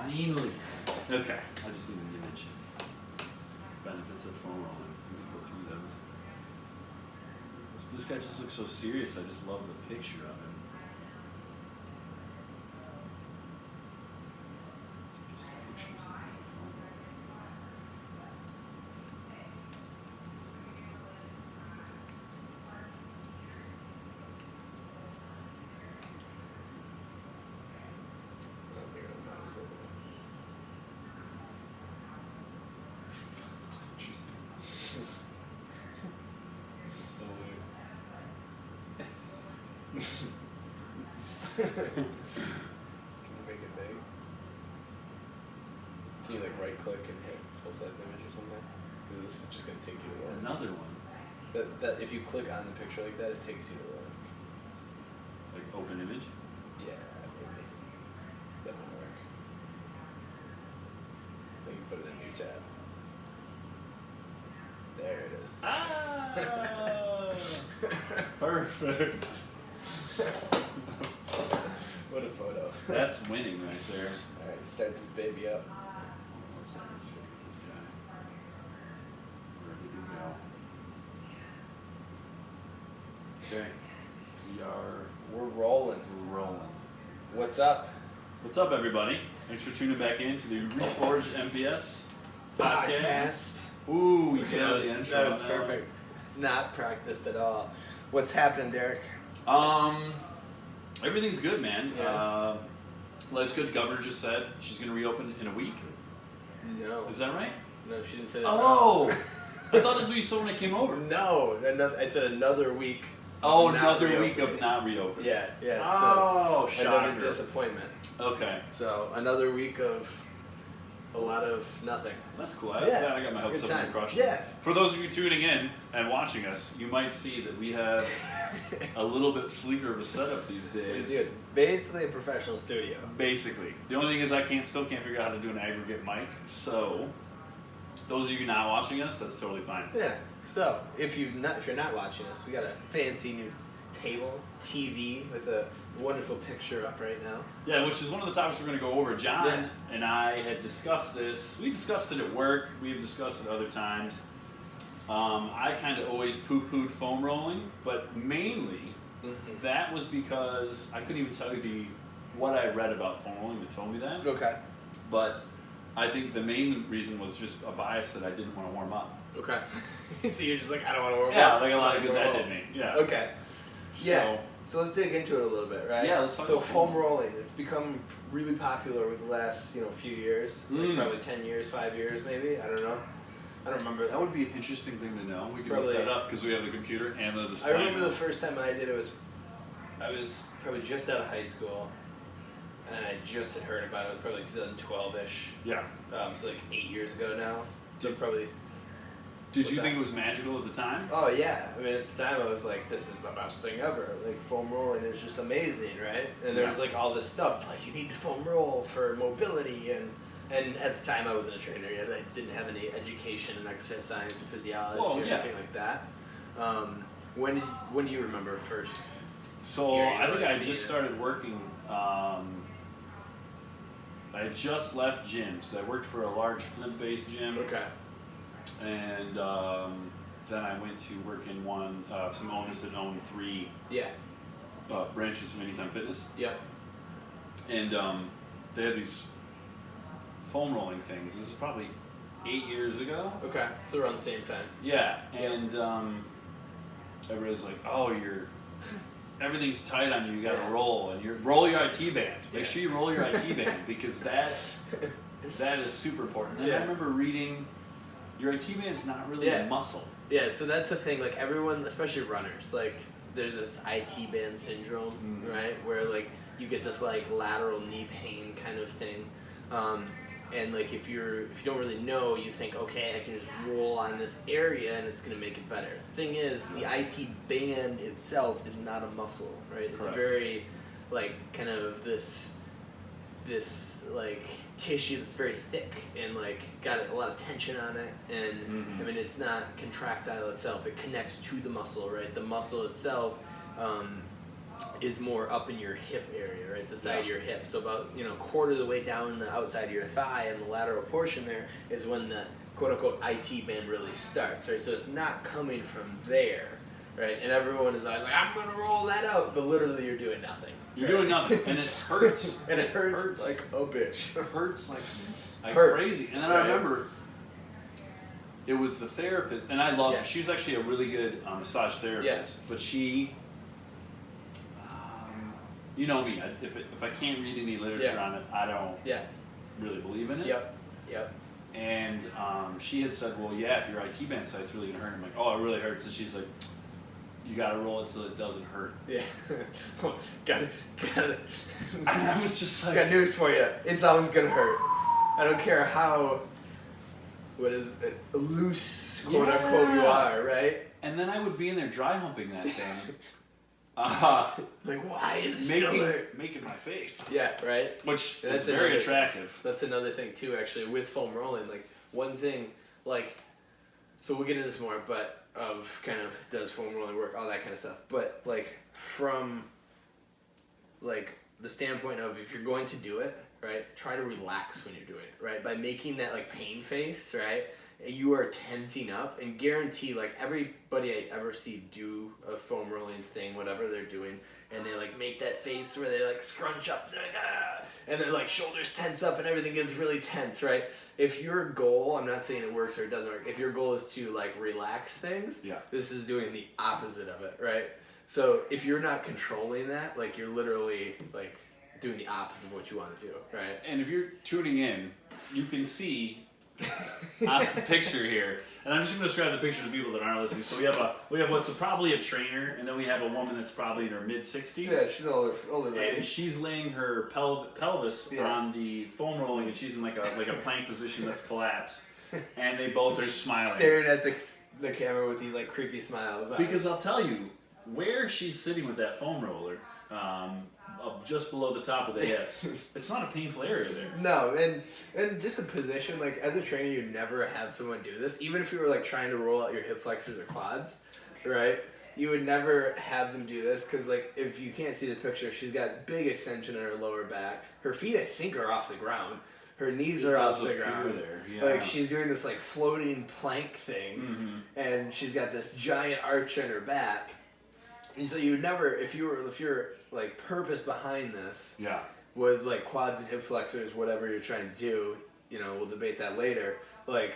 Finally. Okay, I just need an image. Benefits of foam rolling. Let me go through those. This guy just looks so serious. I just love the picture of him. Just pictures of him. Can you make it big? Can you like right click and hit full size image or something? Because this is just gonna take you to one. Another one. That if you click on the picture like that, it takes you to Like open image? Yeah, maybe. That might work. Then you put it in a new tab. There it is. Ah! Perfect. What a photo. That's winning right there. Alright, start this baby up. Let's see, let's get this guy. Ready to go. Okay. We're rolling. We're rolling. What's up? What's up, everybody? Thanks for tuning back in to the Reforged MPS podcast. Ooh, we nailed the intro. That was perfect. Not practiced at all. What's happening, Derek? Everything's good, man. Yeah. Life's good. Governor just said she's going to reopen in a week. No. Is that right? No, she didn't say that. Oh! I thought that's what you said when I came over. No, I said another week. Oh, another week of not reopening. Yeah. Oh, so shocker. another disappointment. Okay. So another week of a lot of nothing. That's cool. Yeah, I got my hopes good up time. and crushed. Yeah. For those of you tuning in and watching us, you might see that we have a little bit sleeker of a setup these days. It's basically a professional studio. Basically. The only thing is I still can't figure out how to do an aggregate mic. So, those of you not watching us, that's totally fine. Yeah. So if you're not watching us, we got a fancy new table, TV with a wonderful picture up right now. Yeah, which is one of the topics we're going to go over. John and I had discussed this. We discussed it at work. We've discussed it other times. I kind of always poo-pooed foam rolling, but mainly that was because I couldn't even tell you what I read about foam rolling that told me that. Okay. But I think the main reason was just a bias that I didn't want to warm up. Okay. So you're just like, I don't want to warm up. Yeah, like a lot of good that did me. Yeah. Okay. Yeah. So let's dig into it a little bit, right? Yeah, let's talk about foam rolling. It's become really popular over the last, few years. Like probably 10 years, 5 years maybe. I don't know. I don't remember. That would be an interesting thing to know. We can Probably, look that up because we have the computer and the display. I remember the first time I did it I was probably just out of high school, and I just had heard about it. It was probably 2012-ish. Yeah. So like 8 years ago now. So probably. Did you think it was magical at the time? Oh yeah. I mean, at the time I was like, this is the best thing ever. Like foam rolling is just amazing, right? And there was like all this stuff like you need to foam roll for mobility and at the time I wasn't a trainer yet. I didn't have any education in exercise science or physiology or anything like that. When do you remember first? So I think I just started working. I had just left gym, so I worked for a large Flint-based gym. Okay. And then I went to work in some owners that owned 3 branches of Anytime Fitness. Yeah. And they had these foam rolling things. This is probably 8 years ago. Okay, so around the same time. Yeah, and everybody's like, "Oh, everything's tight on you. You got to roll, and roll your IT band. Make sure you roll your IT band because that is super important." And I remember reading. Your IT band's not really a muscle. Yeah, so that's the thing. Like everyone, especially runners, like there's this IT band syndrome, right? Where like you get this like lateral knee pain kind of thing, and like if you don't really know, you think, okay, I can just roll on this area and it's gonna make it better. The thing is, the IT band itself is not a muscle, right? It's very like kind of this like tissue that's very thick and like got a lot of tension on it, and I mean it's not contractile itself, it connects to the muscle, right? The muscle itself is more up in your hip area, right? The side of your hip. So about, quarter of the way down the outside of your thigh and the lateral portion there is when the quote-unquote IT band really starts, right? So it's not coming from there, right? And everyone is always like, I'm going to roll that out, but literally you're doing nothing. You're doing nothing, and it hurts. And it hurts like a bitch. It hurts like crazy. And then I remember it was the therapist, and I love her. She's actually a really good massage therapist, but she, you know me, if I can't read any literature on it, I don't really believe in it. Yep. And she had said, well, yeah, if your IT band site's really going to hurt. I'm like, oh, it really hurts. And she's like, you got to roll it so it doesn't hurt. Yeah. got it. I was just like... Got news for you. It's always going to hurt. I don't care how, loose, quote-unquote, you are, right? And then I would be in there dry humping that thing. Like, why is it still there? Making my face. Yeah, right? Which is very attractive. That's another thing, too, actually, with foam rolling. Like, one thing, like, so we'll get into this more, but of kind of does foam rolling work, all that kind of stuff. But, like, from, like, the standpoint of if you're going to do it, right, try to relax when you're doing it, right? By making that, like, pain face, right? You are tensing up, and guarantee, like, everybody I ever see do a foam rolling thing, whatever they're doing, and they, like, make that face where they, like, scrunch up, they're like, ah! And their, like, shoulders tense up and everything gets really tense, right? If your goal, I'm not saying it works or it doesn't work, if your goal is to, like, relax things, this is doing the opposite of it, right? So if you're not controlling that, like, you're literally, like, doing the opposite of what you want to do, right? And if you're tuning in, you can see on the picture here, and I'm just going to describe the picture to people that aren't listening. So we have what's probably a trainer, and then we have a woman that's probably in her mid-60s. Yeah, she's an older lady. And she's laying her pelvis on the foam rolling, and she's in like a plank position that's collapsed. And they both are smiling, staring at the camera with these, like, creepy smiles. Because I'll tell you, where she's sitting with that foam roller, just below the top of the hips, it's not a painful area there. No, and just a position, like, as a trainer, you never have someone do this. Even if you were, like, trying to roll out your hip flexors or quads, right? You would never have them do this because, like, if you can't see the picture, she's got big extension in her lower back. Her feet, I think, are off the ground. Her knees are off the ground. There. Yeah. Like, she's doing this, like, floating plank thing, and she's got this giant arch in her back. And so you would never, if your like purpose behind this was like quads and hip flexors, whatever you're trying to do, we'll debate that later. Like,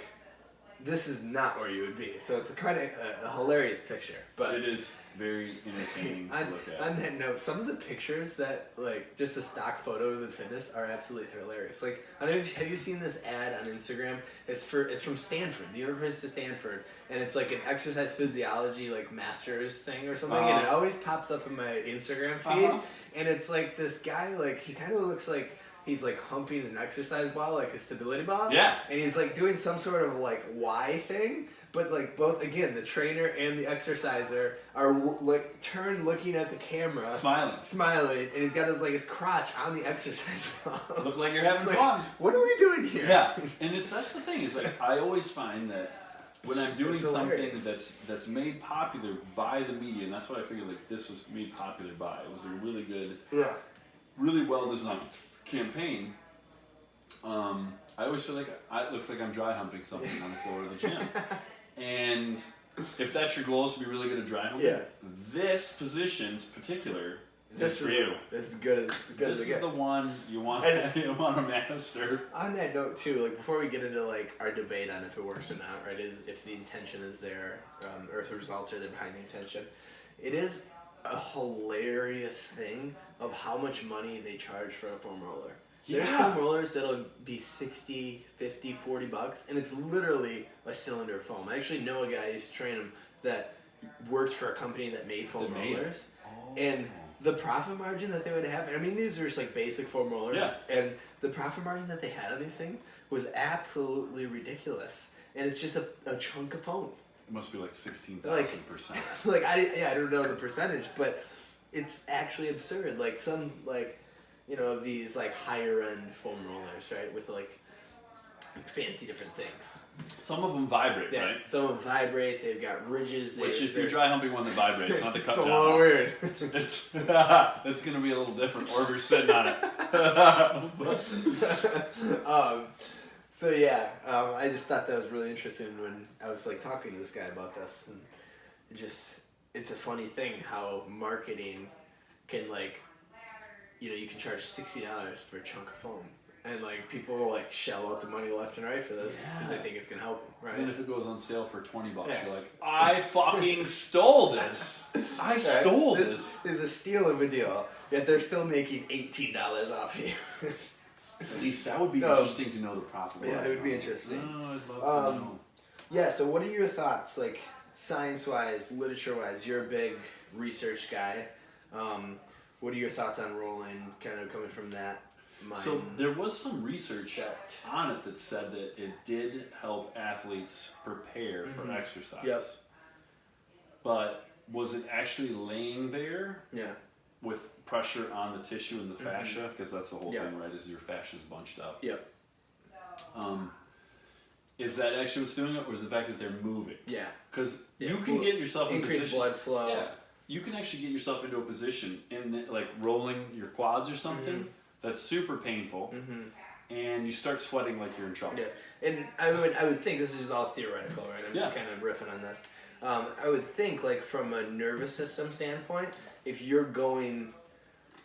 this is not where you would be. So it's kind of a hilarious picture. But it is very entertaining to look at. On that note, some of the pictures that, like, just the stock photos in fitness are absolutely hilarious. Like, I don't know have you seen this ad on Instagram? It's from Stanford, the University of Stanford, and it's like an exercise physiology, like, master's thing or something, and it always pops up in my Instagram feed, and it's like this guy, like, he kind of looks like he's, like, humping an exercise ball, like a stability ball. Yeah. And he's, like, doing some sort of, like, Y thing. But, like, both, again, the trainer and the exerciser are, like, turned looking at the camera. Smiling. And he's got his crotch on the exercise ball. Look like you're having fun. What are we doing here? Yeah. And that's the thing. Is, like, I always find that when I'm doing something that's made popular by the media, and that's why I figured, like, this was made popular by. It was a really good, really well-designed campaign. I always feel like it looks like I'm dry humping something on the floor of the gym. And if that's your goal, is to be really good at dry humping, this position's particular. This is for you. This is good as it gets. This is the one you want to master. On that note, too, like, before we get into, like, our debate on if it works or not, right? Is if the intention is there, or if the results are there behind the intention. It is a hilarious thing of how much money they charge for a foam roller. There's foam rollers that'll be $60, $50, $40, and it's literally a cylinder of foam. I actually know a guy, I used to train him, that worked for a company that made foam rollers. And the profit margin that they would have, I mean, these are just, like, basic foam rollers, and the profit margin that they had on these things was absolutely ridiculous. And it's just a chunk of foam. It must be like 16,000%. Like, I don't know the percentage, but it's actually absurd. Like, some, like, these, like, higher end foam rollers, right, with, like, fancy different things. Some of them vibrate, Yeah, right? some of them vibrate. They've got ridges. Which, if you're dry humping one that vibrates, not the cut it's down. a little weird. It's going to be a little different, or if you're sitting on it. So yeah, I just thought that was really interesting when I was like talking to this guy about this, and it's a funny thing how marketing can like, you can charge $60 for a chunk of foam. And like people will like shell out the money left and right for this because they think it's gonna help them, right? And then if it goes on sale for $20, Yeah. you're like, I fucking stole this. I stole this. This is a steal of a deal. Yet they're still making $18 off of you. At least that would be interesting to know the profit. Yeah, it would be interesting. Oh, I'd love to know. Yeah. So what are your thoughts, like science-wise, literature-wise? You're a big research guy. What are your thoughts on rolling? Kind of coming from that. So there was some research on it that said that it did help athletes prepare for exercise. Yep. But was it actually laying there Yeah. with pressure on the tissue and the fascia? Because that's the whole thing, right? Is your fascia's bunched up. Yep. Is that actually what's doing it, or is it the fact that they're moving? Yeah. Because you can get yourself in a increased position. blood flow. Yeah. You can actually get yourself into a position like rolling your quads or something that's super painful, and you start sweating like you're in trouble. Yeah, and I would think this is just all theoretical, right? I'm just kind of riffing on this. I would think like from a nervous system standpoint, if you're going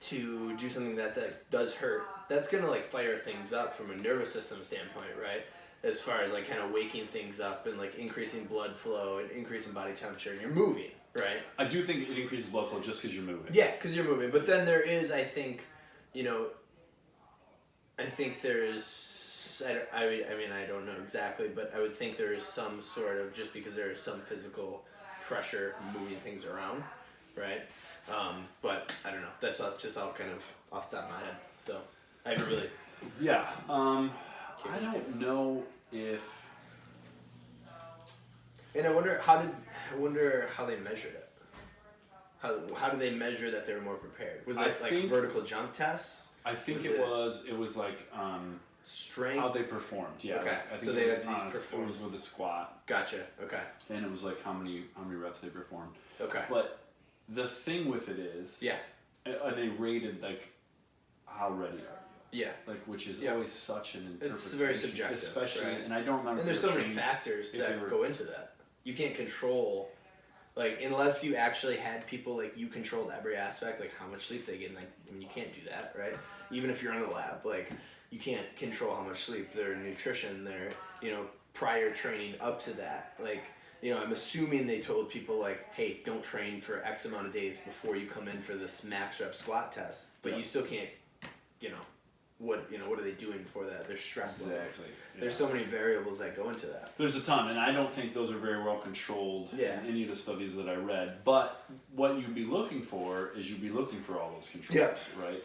to do something that does hurt, that's gonna like fire things up from a nervous system standpoint, right? As far as like kind of waking things up and like increasing blood flow and increasing body temperature, and you're moving, right? I do think it increases blood flow just because you're moving. Yeah, because you're moving. But then there is, I think, I mean, I don't know exactly, but I would think there is some sort of, just because there is some physical pressure moving things around, right? But I don't know. That's just all kind of off the top of my head. So I haven't really. Yeah. I don't know if. And I wonder how they measured it. How do they measure that they're more prepared? Was it like vertical jump tests? I think it was like strength. how they performed. Yeah. Okay. Like, I think so they had these performance. It was with a squat. Gotcha. Okay. And it was like how many reps they performed. Okay. But the thing with it is. Yeah. And they rated like how ready are you? Yeah. Like, which is always such an interpretation. It's very subjective, especially, right? and I don't remember. And there's so many factors that go into that. You can't control, like, unless you actually had people like you controlled every aspect, like how much sleep they get. And, like, I mean, you can't do that, right? Even if you're in a lab, like, you can't control how much sleep, their nutrition, their prior training up to that, like. I'm assuming they told people like, hey, don't train for X amount of days before you come in for this max rep squat test. But you still can't, what are they doing before that? There's stress levels. Yeah. There's so many variables that go into that. There's a ton, and I don't think those are very well controlled in any of the studies that I read. But what you'd be looking for is all those controls, right?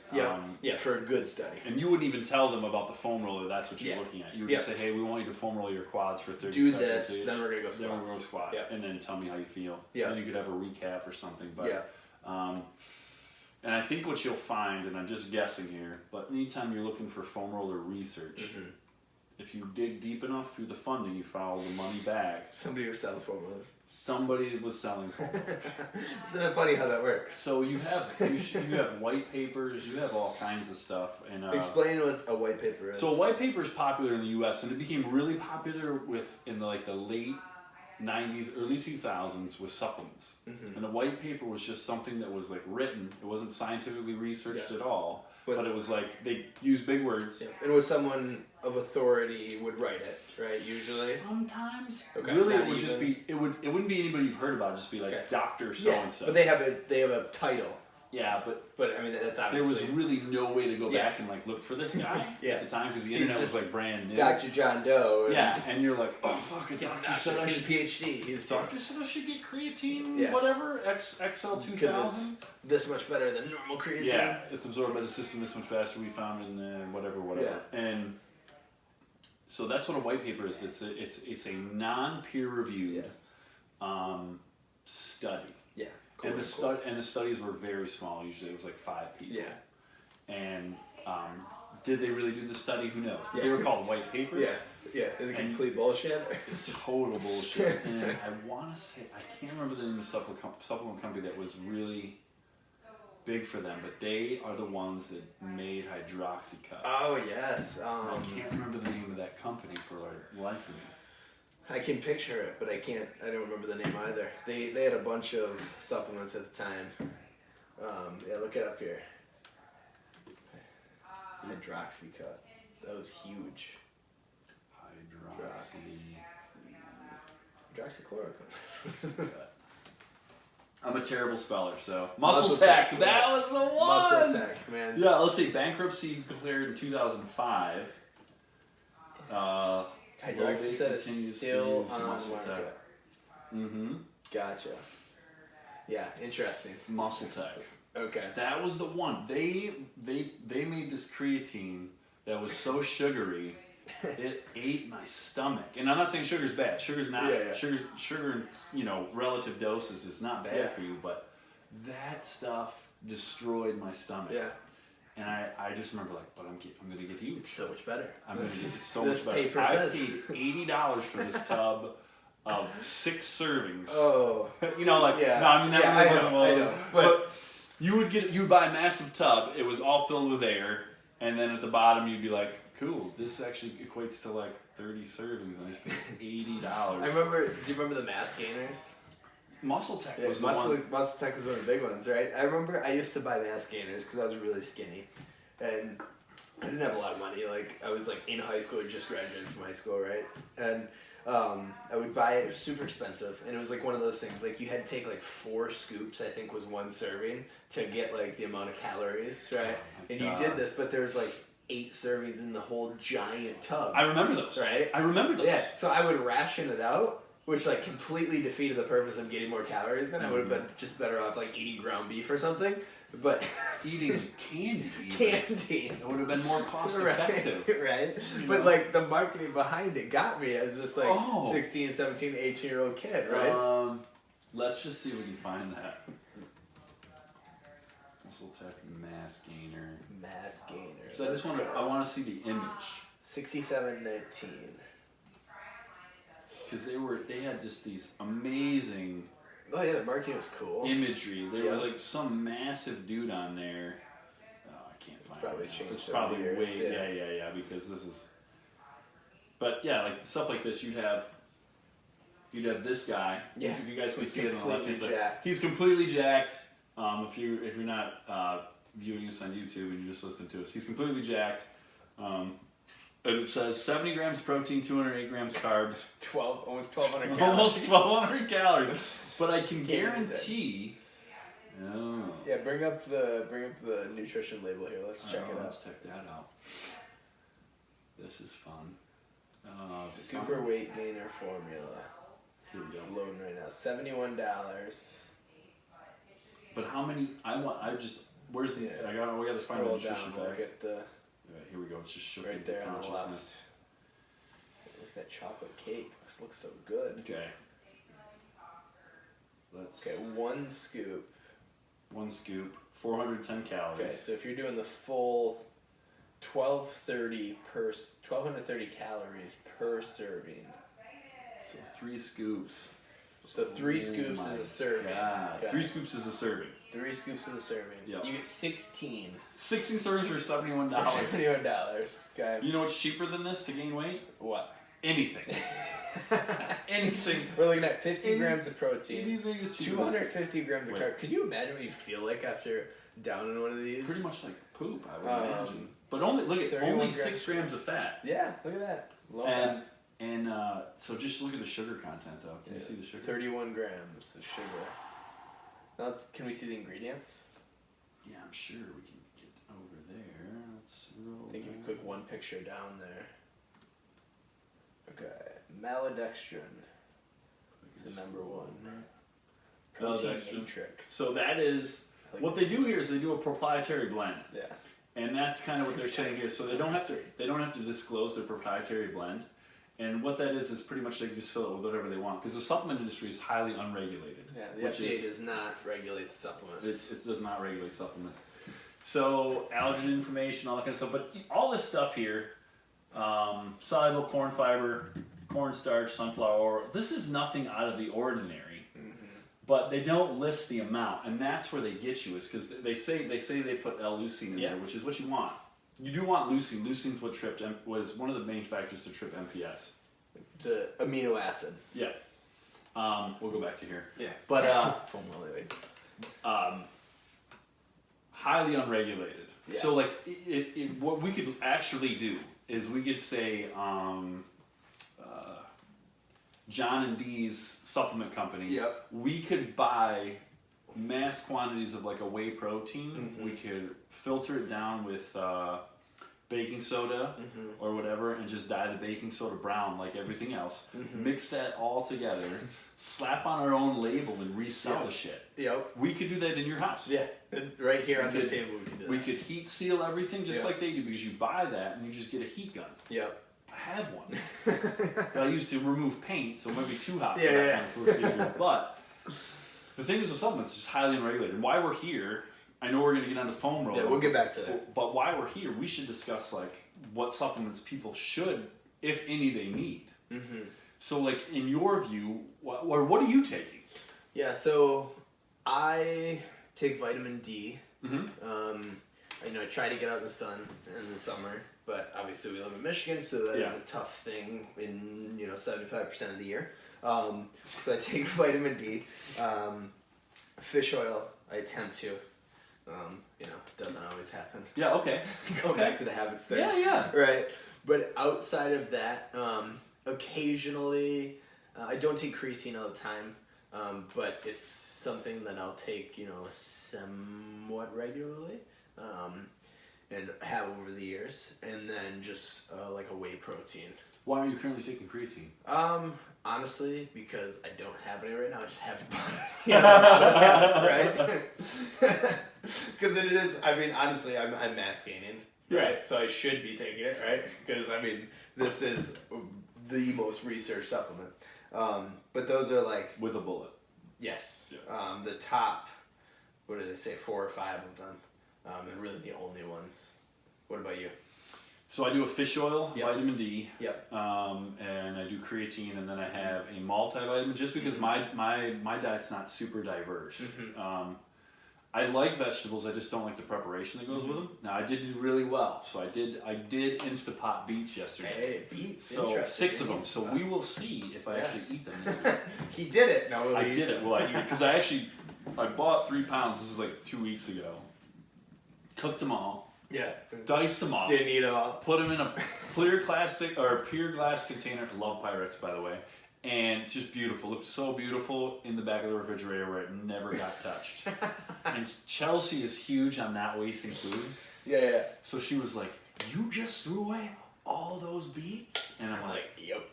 Yeah, for a good study. And you wouldn't even tell them about the foam roller. That's what you're looking at. You would just say, hey, we want you to foam roll your quads for 30 Do seconds. this, then we're gonna go squat. Then we're gonna go squat, and then tell me how you feel. Yeah. Then you could have a recap or something. But and I think what you'll find, and I'm just guessing here, but anytime you're looking for foam roller research, if you dig deep enough through the funding, you follow the money back. Somebody who sells foam rollers. Somebody was selling foam rollers. Isn't it funny how that works? So you have white papers, you have all kinds of stuff. And explain what a white paper is. So a white paper is popular in the U.S. and it became really popular in the late 90s, early 2000s with supplements. And a white paper was just something that was like written. It wasn't scientifically researched at all, but it was like they used big words. Yeah. And it was someone of authority would write it, right? Usually. Sometimes. Okay. Really, it would just be it wouldn't be anybody you've heard about. It'd just be like Dr. So and so. But they have a title. Yeah, but I mean that's obviously there was really no way to go back and like look for this guy at the time because the internet was like brand new. Dr. John Doe. And you're like, oh fuck, a doctor said I should PhD. Doctor said I should get creatine, whatever XL 2000. Because it's this much better than normal creatine. Yeah, it's absorbed by the system this much faster. We found in whatever, and so that's what a white paper is. It's a non-peer reviewed study. Yeah. And the studies were very small. Usually it was like 5 people. Yeah. And Did they really do the study? Who knows? But Yeah. they were called white papers. Yeah. Is it complete bullshit? Total bullshit. And I want to say, I can't remember the name of the supplement company that was really big for them, but they are the ones that made Hydroxycut. Oh, yes. I can't remember the name of that company for life of me. I can picture it, but I don't remember the name either. They had a bunch of supplements at the time. Yeah, look it up here. Hydroxycut. That was huge. Hydroxychloroquine. I'm a terrible speller, so Muscle Tech. That was the one. Muscle Tech, man. Yeah, let's see. Bankruptcy declared in 2005. Hydroxycut is still on the market. Mm-hmm. Gotcha. Yeah, interesting. Muscle Tech. Okay. That was the one. They made this creatine that was so sugary, it ate my stomach. And I'm not saying sugar's bad. Sugar's not. Yeah. Sugar, relative doses is not bad for you. But that stuff destroyed my stomach. Yeah. And I just remember but I'm gonna get huge. It's so much better. I'm gonna get so this much better. paper I says. paid $80 for this tub of 6 servings. Oh. No, I mean that really wasn't well. I know. But you'd buy a massive tub. It was all filled with air, and then at the bottom you'd be like, "Cool, this actually equates to like 30 servings," and I just paid $80. I remember. Do you remember the mass gainers? Muscle Tech Yeah, was the one. Muscle Tech was one of the big ones, right? I remember I used to buy mass gainers because I was really skinny, and I didn't have a lot of money. Like I was in high school, I just graduated from high school, right? And I would buy it. It was super expensive, and it was one of those things. You had to take 4 scoops. I think was 1 serving to get the amount of calories, right? And you did this, but there was 8 servings in the whole giant tub. I remember those. Right? I remember those. Yeah. So I would ration it out. Which completely defeated the purpose of getting more calories, and I would have been just better off eating ground beef or something. But eating candy. It would have been more cost effective. Right? But the marketing behind it got me as this 16, 17, 18-year-old kid, right? Let's just see if we can find that. Muscle Tech Mass Gainer. Mass Gainer. So I want to see the image. 6719. Because they had just these amazing. Oh yeah, the marketing was cool. Imagery. There was some massive dude on there. Oh, I can't find it. Probably changed. It's probably years, way yeah. Because this is. But yeah, stuff like this, you'd have this guy. Yeah. If you guys can see it on the left, jacked. he's completely jacked. If you're not viewing us on YouTube and you just listen to us, he's completely jacked. And it says 70 grams protein, 208 grams carbs. Almost 1,200 calories. Almost 1,200 calories. But I can guarantee. Oh. Yeah, bring up the nutrition label here. Let's check it out. Let's check that out. This is fun. Super weight gainer formula. Here we go. It's loading right now. $71. But how many? Where's the? We got to find the nutrition facts. Look at the. Right, here we go. It's just sugar Right there on the left. consciousness. Look at that chocolate cake. This looks so good. Okay. Okay, 1 scoop. 1 scoop, 410 calories. Okay, so if you're doing the full 1,230 calories per serving. So 3 scoops. So 3 scoops is a serving. God. Okay. 3 scoops is a serving. 3 scoops is a serving. Yep. You get 16. 16 servings for $71. $71. Okay. You know what's cheaper than this to gain weight? What? Anything. Anything. We're looking at 50 grams of protein. Anything is cheaper. 250 grams of carb. Could you imagine what you feel like after downing one of these? Pretty much like poop, I would imagine. But only 6 grams of fat. Yeah, look at that. Low fat. And so just look at the sugar content though. Can you see the sugar? 31 grams of sugar. Now, can we see the ingredients? Yeah, I'm sure we can get over there. Let's roll. I think if you click one picture down there. Okay, maltodextrin is the number 1. Protein matrix. So that is what they do here is they do a proprietary blend. Yeah. And that's kind of what they're saying here. So they don't have to disclose their proprietary blend. And what that is pretty much they can just fill it with whatever they want because the supplement industry is highly unregulated. Yeah, the FDA does not regulate the supplements. It does not regulate supplements. So allergen information, all that kind of stuff. But all this stuff here, soluble corn fiber, cornstarch, sunflower oil. This is nothing out of the ordinary. But they don't list the amount, and that's where they get you. Is because they say they put L-leucine in there, which is what you want. You do want leucine. Leucine's what was one of the main factors to trip MPS. The amino acid. Yeah. We'll go back to here. Yeah. But highly unregulated. Yeah. So like what we could actually do is we could say John and Dee's supplement company. Yep. We could buy mass quantities of like a whey protein. We could filter it down with baking soda or whatever, and just dye the baking soda brown like everything else. Mix that all together, slap on our own label, and resell the shit. Yep. We could do that in your house. Yeah, right here on this table we could do that. We could heat seal everything just like they do, because you buy that and you just get a heat gun. Yep. I have one. But I used to remove paint, so it might be too hot for Yeah, that yeah. kind of procedure. But the thing is with supplements, it's just highly unregulated. And why we're here, I know we're going to get onto foam rolling. Yeah, we'll get back to that. But why we're here, we should discuss like what supplements people should, if any, they need. So like in your view, what are you taking? Yeah, so I take vitamin D. I try to get out in the sun in the summer, but obviously we live in Michigan, so that is a tough thing in 75% of the year. So I take vitamin D. Fish oil, I attempt to. It doesn't always happen. Yeah, okay. Go back to the habits thing. Yeah. Right. But outside of that, occasionally, I don't take creatine all the time, but it's something that I'll take, somewhat regularly, and have over the years, and then just like a whey protein. Why are you currently taking creatine? Honestly, because I don't have any right now. I just haven't bought it. Right? Because it is. I mean, honestly, I'm mass gaining. Right. So I should be taking it, right? Because this is the most researched supplement. But those are like with a bullet. Yes. Yeah. The top. What do they say? 4 or 5 of them, and really the only ones. What about you? So I do a fish oil, vitamin D, Yep. And I do creatine, and then I have a multivitamin, just because my diet's not super diverse. I like vegetables, I just don't like the preparation that goes with them. Now I did do really well, so I did Instapot beets yesterday. Hey, beets. So 6 of them. So we will see if I actually eat them this week. He did it. No, really. I did it. Well, I eat it because I bought 3 pounds. This is like 2 weeks ago. Cooked them all. Yeah. Diced them all. Didn't eat them all. Put them in a clear plastic or a pure glass container. I love Pyrex, by the way. And it's just beautiful. Looked so beautiful in the back of the refrigerator where it never got touched. And Chelsea is huge on not wasting food. Yeah. So she was like, "You just threw away all those beets?" And I'm like, "Yep."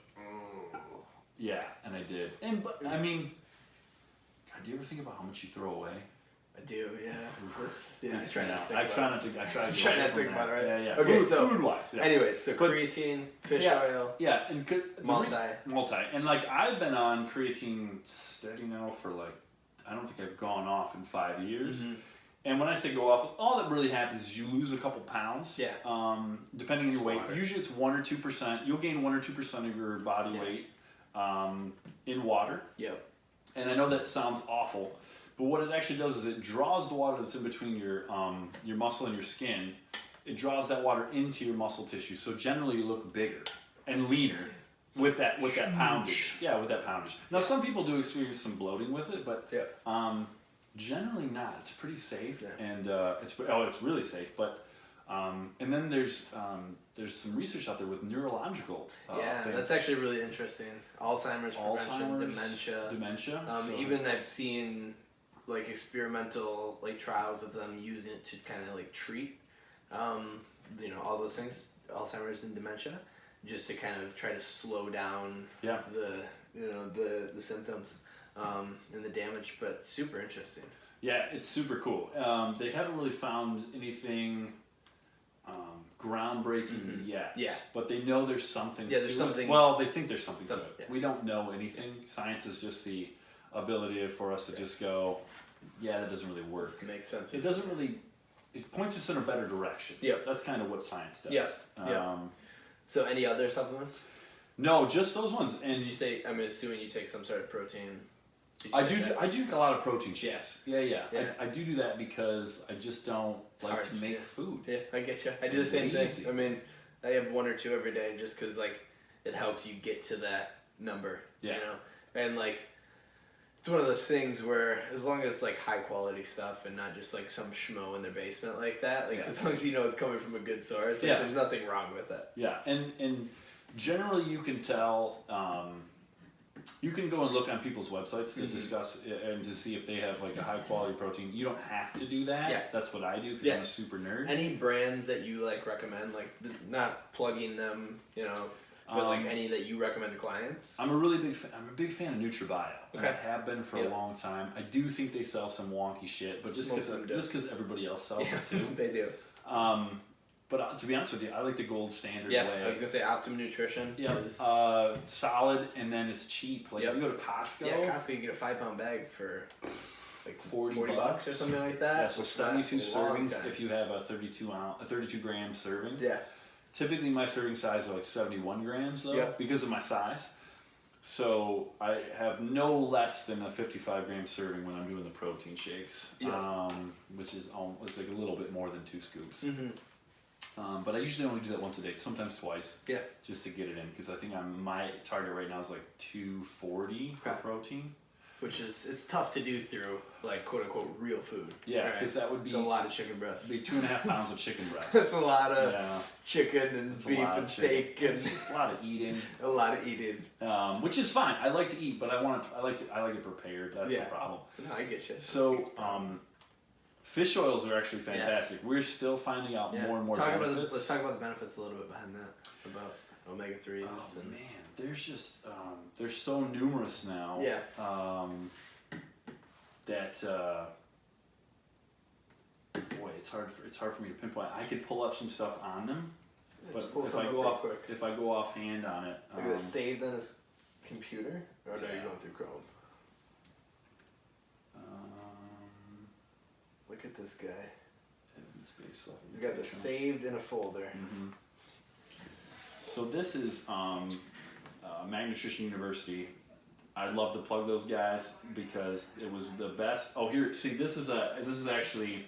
Yeah, and I did. But I mean, God, do you ever think about how much you throw away? I do, yeah. I try not to think about it, right? Yeah. Okay, food wise. Yeah. Anyways, so creatine, fish oil. Yeah, and multi. And like I've been on creatine steady now for like, I don't think I've gone off in 5 years. And when I say go off, all that really happens is you lose a couple pounds. Yeah. Depending on your weight. Usually it's 1 or 2%. You'll gain 1 or 2% of your body weight in water. Yep. And I know that sounds awful, but what it actually does is it draws the water that's in between your muscle and your skin. It draws that water into your muscle tissue. So generally you look bigger and leaner with that poundage. Yeah, with that poundage. Now some people do experience some bloating with it, but generally not. It's pretty safe, and it's really safe. But and then there's some research out there with neurological. Things. That's actually really interesting. Alzheimer's prevention, dementia. Even I've seen like experimental trials of them using it to kind of like treat, all those things, Alzheimer's and dementia, just to kind of try to slow down the symptoms and the damage. But super interesting. Yeah, it's super cool. They haven't really found anything groundbreaking yet. Yeah. But they know there's something. Yeah, there's something. Well, they think there's something to it. Yeah. We don't know anything. Science is just the ability for us to just go, yeah, that doesn't really work. Makes sense. It doesn't really it points us in a better direction. Yep. That's kind of what science does. Yep. So any other supplements? No, just those ones. And did you say? I'm assuming you take some sort of protein. I do a lot of protein shakes. Yeah. Yeah. I do that because I just don't like to make food. Yeah, I get you. I do the same thing. I mean, I have 1 or 2 every day just because like it helps you get to that number. Yeah. You know, and like it's one of those things where as long as it's like high quality stuff and not just like some schmo in their basement like that, like as long as you know it's coming from a good source, like, there's nothing wrong with it. Yeah, and generally you can tell. You can go and look on people's websites to discuss and to see if they have like a high quality protein. You don't have to do that. Yeah. That's what I do because I'm a super nerd. Any brands that you like recommend, like not plugging them, you know, but like any that you recommend to clients? I'm a big fan of NutriBio. Okay. I have been for a long time. I do think they sell some wonky shit, but just because everybody else sells it too. They do. But to be honest with you, I like the gold standard way. I was gonna say Optimum Nutrition. Yeah, solid, and then it's cheap. Like you go to Costco. Yeah, Costco, you get a 5-pound bag for like $40 or something like that. Yeah, so 72 servings if you have a 32 gram serving. Yeah. Typically, my serving size are like 71 grams though, because of my size. So I have no less than a 55 gram serving when I'm doing the protein shakes, which is almost like a little bit more than 2 scoops. Mm-hmm. But I usually only do that once a day, sometimes twice. Yeah. Just to get it in, because I think my target right now is like 240 for protein. Which is, it's tough to do through like quote unquote real food. Yeah, because that would be a lot of chicken breasts. Be 2.5 pounds of chicken breast. That's a lot of chicken and beef and steak and it's just a lot of eating. A lot of eating. Which is fine. I like to eat, but I like it prepared. That's the problem. No, I get you. So fish oils are actually fantastic. We're still finding out more and more benefits. Let's talk about the benefits a little bit behind that, about omega-3s. Oh man, there's just there's so numerous now. Yeah. That boy, it's hard for me to pinpoint. I could pull up some stuff on them, but if I go offhand on it, look at this saved on his computer. Or no, you're going through Chrome. Look at this guy. He's got this saved in a folder. Mm-hmm. So this is Nutrition University. I'd love to plug those guys because it was the best. Oh, here, see, this is actually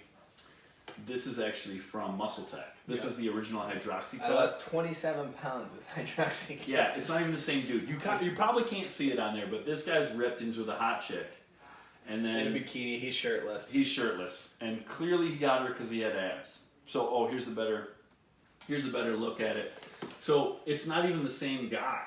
from Muscle Tech. This is the original hydroxy cut. I lost 27 pounds with hydroxy cut. Yeah, it's not even the same dude. You probably can't see it on there, but this guy's ripped and he's with a hot chick. And then in a bikini, he's shirtless. He's shirtless, and clearly he got her because he had abs. So, here's a better look at it. So it's not even the same guy.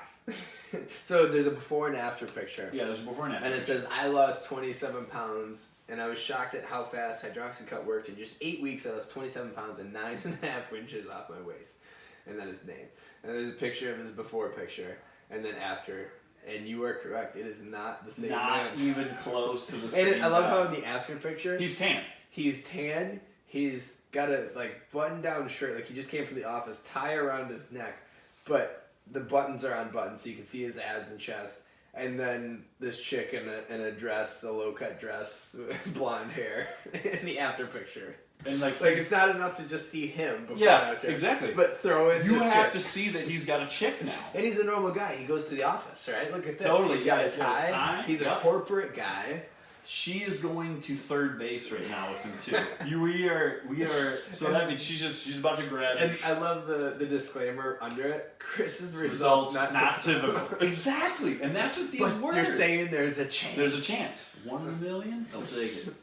So there's a before and after picture. Yeah, there's a before and after. And it says, I lost 27 pounds, and I was shocked at how fast hydroxycut worked. In just 8 weeks, I lost 27 pounds and 9.5 inches off my waist. And then his name. And there's a picture of his before picture, and then after. And you are correct. It is not the same man. Not even close to the same And I love how in the after picture... He's tan. He's got a button-down shirt. Like he just came from the office. Tie around his neck. But the buttons are unbuttoned so you can see his abs and chest. And then this chick in a dress, a low-cut dress, blonde hair in the after picture. And like it's not enough to just see him before and after. Exactly. But throw in you have to see that he's got a chick now. And he's a normal guy. He goes to the office, right? Look at this. Totally. He's got his tie. He's a corporate guy. She is going to third base right now with him too. We are. So that means she's about to grab. And I love the disclaimer under it. Chris's results not typical. Exactly, and that's what these words. You're saying there's a chance. There's a chance. 1 in a million. I'll take it.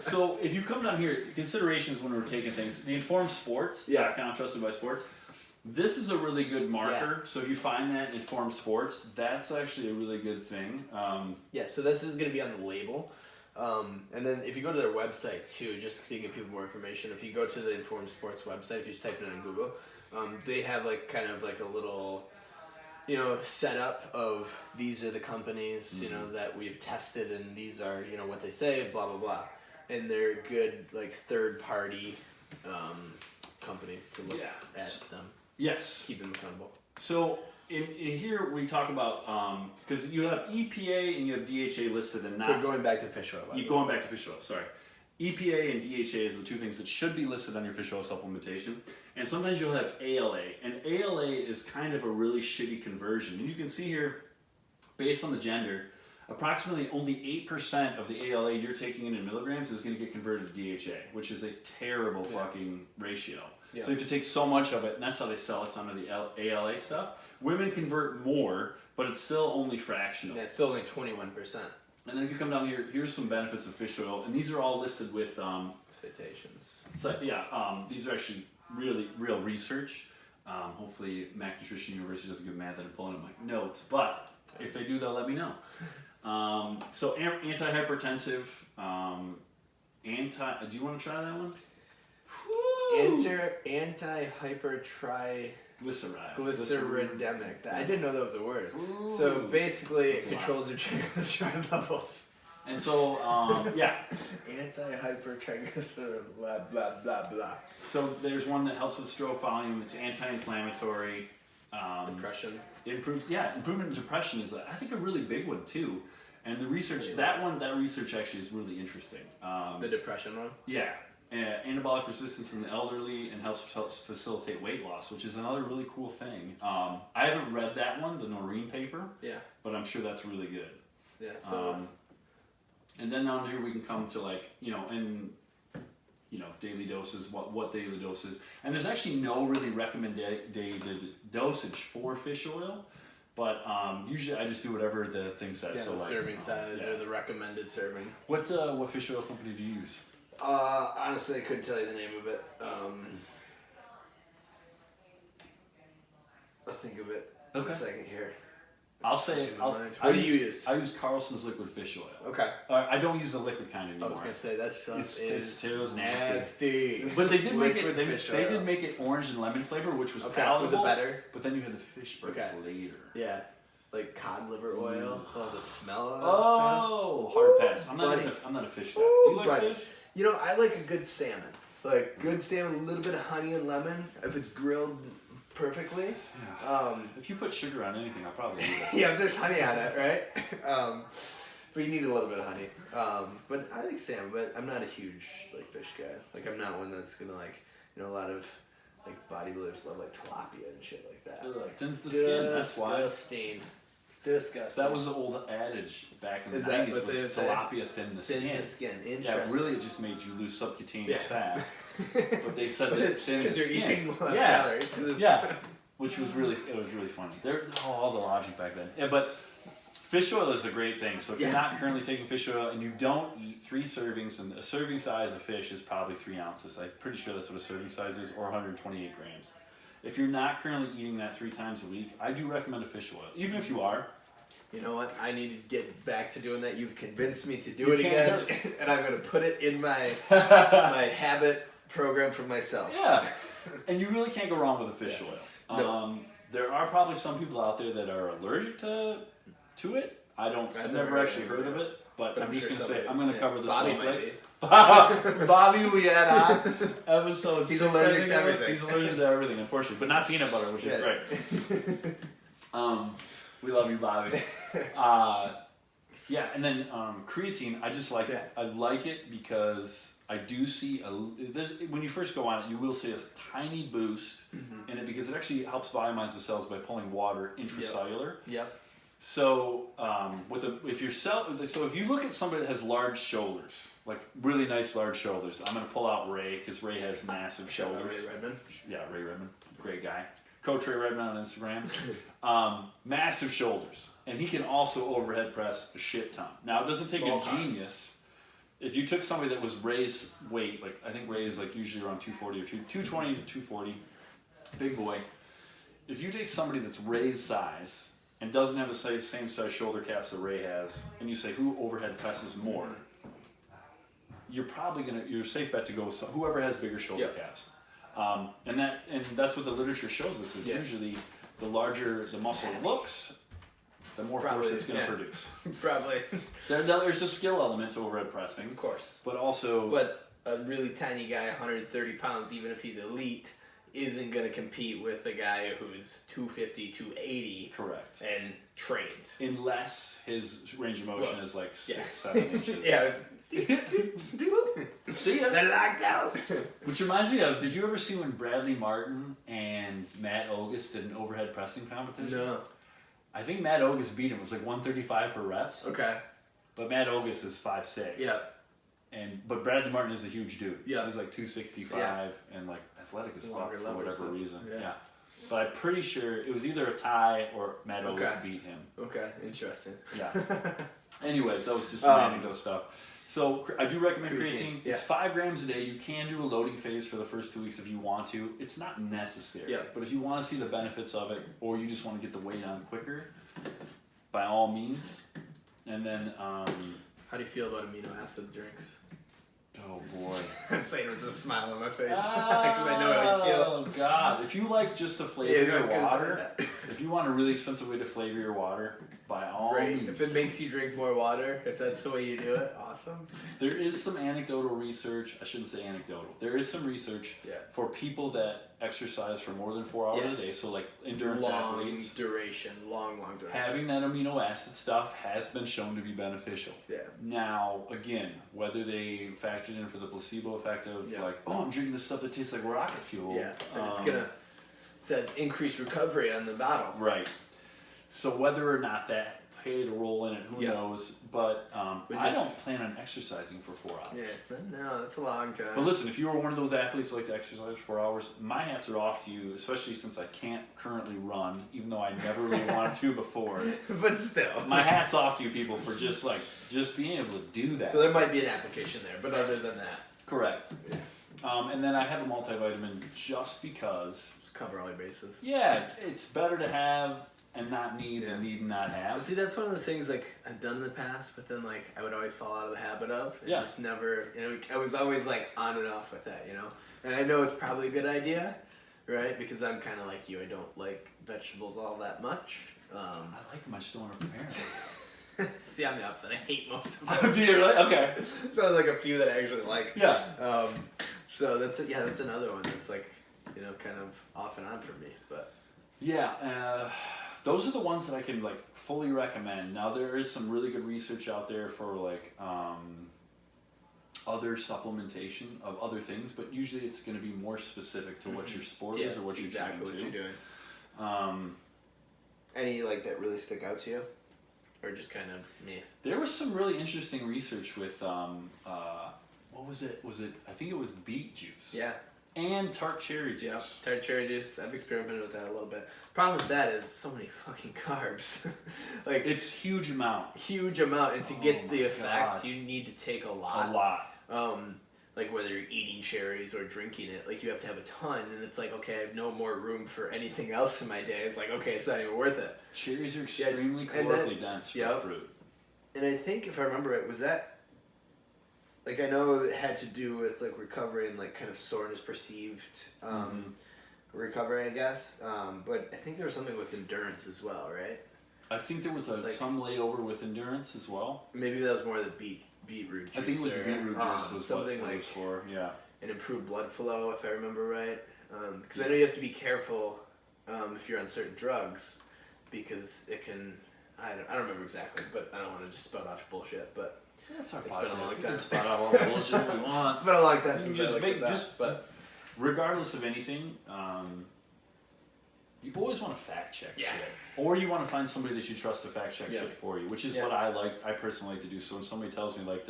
So if you come down here, considerations when we're taking things. The Informed Sports. .com, trusted by sports. This is a really good marker. Yeah. So if you find that in Informed Sports, that's actually a really good thing. So this is going to be on the label. And then if you go to their website too, just to give people more information, if you go to the Informed Sports website, if you just type it in Google, they have kind of a little, setup of these are the companies, that we've tested and these are, what they say, blah, blah, blah. And they're a good, third party company to look at them. Yes. Keep them accountable. So in here we talk about because you have EPA and you have DHA listed and not. So going back to fish oil. Going back to fish oil. Sorry, EPA and DHA is the two things that should be listed on your fish oil supplementation. And sometimes you'll have ALA. And ALA is kind of a really shitty conversion. And you can see here, based on the gender, approximately only 8% of the ALA you're taking in milligrams is going to get converted to DHA, which is a terrible fucking ratio. Yeah. So you have to take so much of it, and that's how they sell a ton of the ALA stuff. Women convert more, but it's still only fractional. Yeah, it's still only 21%. And then if you come down here, here's some benefits of fish oil, and these are all listed with citations. So yeah, these are actually really real research. Hopefully, Mac Nutrition University doesn't get mad that I'm pulling up my notes, but if they do, they'll let me know. So antihypertensive, do you want to try that one? Glyceridemic. I didn't know that was a word. Ooh. So basically, it controls your triglyceride levels. And so, Anti-hypertriglyceride, blah, blah, blah, blah. So there's one that helps with stroke volume. It's anti-inflammatory. Depression. Improvement in depression is, I think, a really big one, too. And the research, that research actually is really interesting. The depression one? Yeah. Anabolic resistance in the elderly and helps facilitate weight loss, which is another really cool thing. I haven't read that one, the Noreen paper. Yeah. But I'm sure that's really good. Yeah. So. And then down here we can come to daily doses. What daily doses? And there's actually no really recommended dosage for fish oil. But usually I just do whatever the thing says. Yeah, so the serving size or the recommended serving. What fish oil company do you use? Honestly, I couldn't tell you the name of it. I'll think of it in a second here. I'll say. What do you use? I use Carlson's liquid fish oil. Okay. I don't use the liquid kind anymore. I was gonna say that stuff is nasty. But they did make it. They did make it orange and lemon flavor, which was palatable. Was it better? But then you had the fish burns later. Yeah. Like cod liver oil. Oh, the smell of that stuff. Hard pass. I'm not a fish guy. Do you like fish? You know, I like a good salmon. Like good salmon, a little bit of honey and lemon. If it's grilled perfectly. Yeah. If you put sugar on anything, I'll probably eat it. Yeah, if there's honey on it, right? But you need a little bit of honey. But I like salmon, but I'm not a huge fish guy. Like I'm not one that's gonna a lot of bodybuilders love tilapia and shit like that. Thins the skin. That's why. Disgusting. That was the old adage back in the 90s. Was tilapia thin the skin. Thin the skin. Interesting. Yeah, really, it just made you lose subcutaneous fat. But they said that it thins the skin. Because you're eating less calories. Which was really funny. All the logic back then. Yeah, but fish oil is a great thing. So if you're not currently taking fish oil and you don't eat 3 servings, and a serving size of fish is probably 3 ounces. I'm pretty sure that's what a serving size is, or 128 grams. If you're not currently eating that 3 times a week, I do recommend a fish oil. Even if you are. You know what? I need to get back to doing that. You've convinced me to do it again, and I'm going to put it in my my habit program for myself. Yeah, and you really can't go wrong with a fish oil. No. There are probably some people out there that are allergic to it. I've never actually heard of it, but I'm just going to say I'm going to cover the snowflakes. Bobby, we had on episode 6. He's allergic to everything. He's allergic to everything, unfortunately, but not peanut butter, which is great. We love you, Bobby. And then creatine, I just like it. I like it because I do see when you first go on it, you will see a tiny boost in it because it actually helps volumize the cells by pulling water intracellular. Yep. So if you look at somebody that has large shoulders, like really nice large shoulders, I'm gonna pull out Ray because Ray has massive shoulders. Ray Redmond. Yeah, Ray Redmond, great guy. Coach Ray Redmond on Instagram. Massive shoulders, and he can also overhead press a shit ton. Now it doesn't take a genius. If you took somebody that was Ray's weight, I think Ray is usually around 240 or 220 to 240, big boy. If you take somebody that's Ray's size and doesn't have the same size shoulder caps that Ray has, and you say who overhead presses more, you're probably you're a safe bet to go with whoever has bigger shoulder caps. And that's what the literature shows us is usually the larger the muscle looks, the more force it's going to produce. Probably. There's a skill element to overhead pressing. Of course. But also... But a really tiny guy, 130 pounds, even if he's elite, isn't going to compete with a guy who's 250, 280. Correct. And trained. Unless his range of motion is like 6-7 inches. Yeah. See ya. They're locked out. Which reminds me of, did you ever see when Bradley Martin and Matt Ogus did an overhead pressing competition? No. I think Matt Ogus beat him. It was like 135 for reps. Okay. But Matt Ogus is 5'6". Yeah. But Bradley Martin is a huge dude. Yeah. He's like 265 and like athletic as fuck for whatever stuff. reason. Yeah. Yeah. But I'm pretty sure it was either a tie or Matt Ogus beat him. Okay, interesting. Yeah. Anyways, that was just some anecdote stuff. So I do recommend creatine. Yeah. It's 5 grams a day. You can do a loading phase for the first 2 weeks if you want to. It's not necessary. Yeah. But if you want to see the benefits of it, or you just want to get the weight on quicker, by all means. And then... how do you feel about amino acid drinks? Oh boy. I'm saying with a smile on my face. Because I know how you feel. Oh god. If you like just to flavor your water, if you want a really expensive way to flavor your water, by all means. If it makes you drink more water, if that's the way you do it, awesome. There is some anecdotal research. I shouldn't say anecdotal. There is some research for people that exercise for more than 4 hours a day. So like endurance athletes. Long duration. Having that amino acid stuff has been shown to be beneficial. Yeah. Now, again, whether they factored in for the placebo effect of like, oh, I'm drinking this stuff that tastes like rocket fuel. Yeah. And it says increased recovery on the bottle. Right. So whether or not that played a role in it, who knows? But I don't plan on exercising for 4 hours. Yeah, no, that's a long time. But listen, if you are one of those athletes who like to exercise for 4 hours, my hats are off to you, especially since I can't currently run, even though I never really wanted to before. But still. My hat's off to you people for just being able to do that. So there might be an application there, but other than that. Correct. Yeah. And then I have a multivitamin just because. Just cover all your bases. Yeah, it's better to have and not need than need and not have. But see, that's one of those things like I've done in the past, but then like I would always fall out of the habit of. And just never, I was always like on and off with that, And I know it's probably a good idea, right? Because I'm kind of like you. I don't like vegetables all that much. I like them. I just don't want to prepare them. See, I'm the opposite. I hate most of them. Oh, do you really? Okay. So there's like a few that I actually like. Yeah. So that's another one that's like, kind of off and on for me. But yeah, those are the ones that I can like fully recommend. Now there is some really good research out there for like other supplementation of other things, but usually it's going to be more specific to what your sport is or what you're exactly what you're doing. Any like that really stick out to you? Or just kind of me? There was some really interesting research with, what was it? I think it was beet juice. Yeah. And tart cherry juice. Yeah, tart cherry juice. I've experimented with that a little bit. Problem with that is so many fucking carbs. Like it's huge amount. Huge amount, and to get the effect, you need to take a lot. A lot. Like whether you're eating cherries or drinking it, like you have to have a ton, and it's like, okay, I have no more room for anything else in my day. It's like, okay, it's not even worth it. Cherries are extremely calorically dense for fruit. And I think if I remember it, was that, like I know it had to do with like recovery and like kind of soreness perceived recovery, I guess. But I think there was something with endurance as well, right? I think there was some layover with endurance as well. Maybe that was more the beetroot juice. I think it was the beetroot juice was something what it was for, yeah. And improved blood flow, if I remember right. Because I know you have to be careful if you're on certain drugs, because it can, I don't remember exactly, but I don't want to just spout off bullshit, but that's our it's podcast. been a long time. We can spout off all the bullshit we want. It's been a long time since but regardless of anything, you always want to fact check shit. Or you want to find somebody that you trust to fact check shit for you, which is what I personally like to do. So when somebody tells me like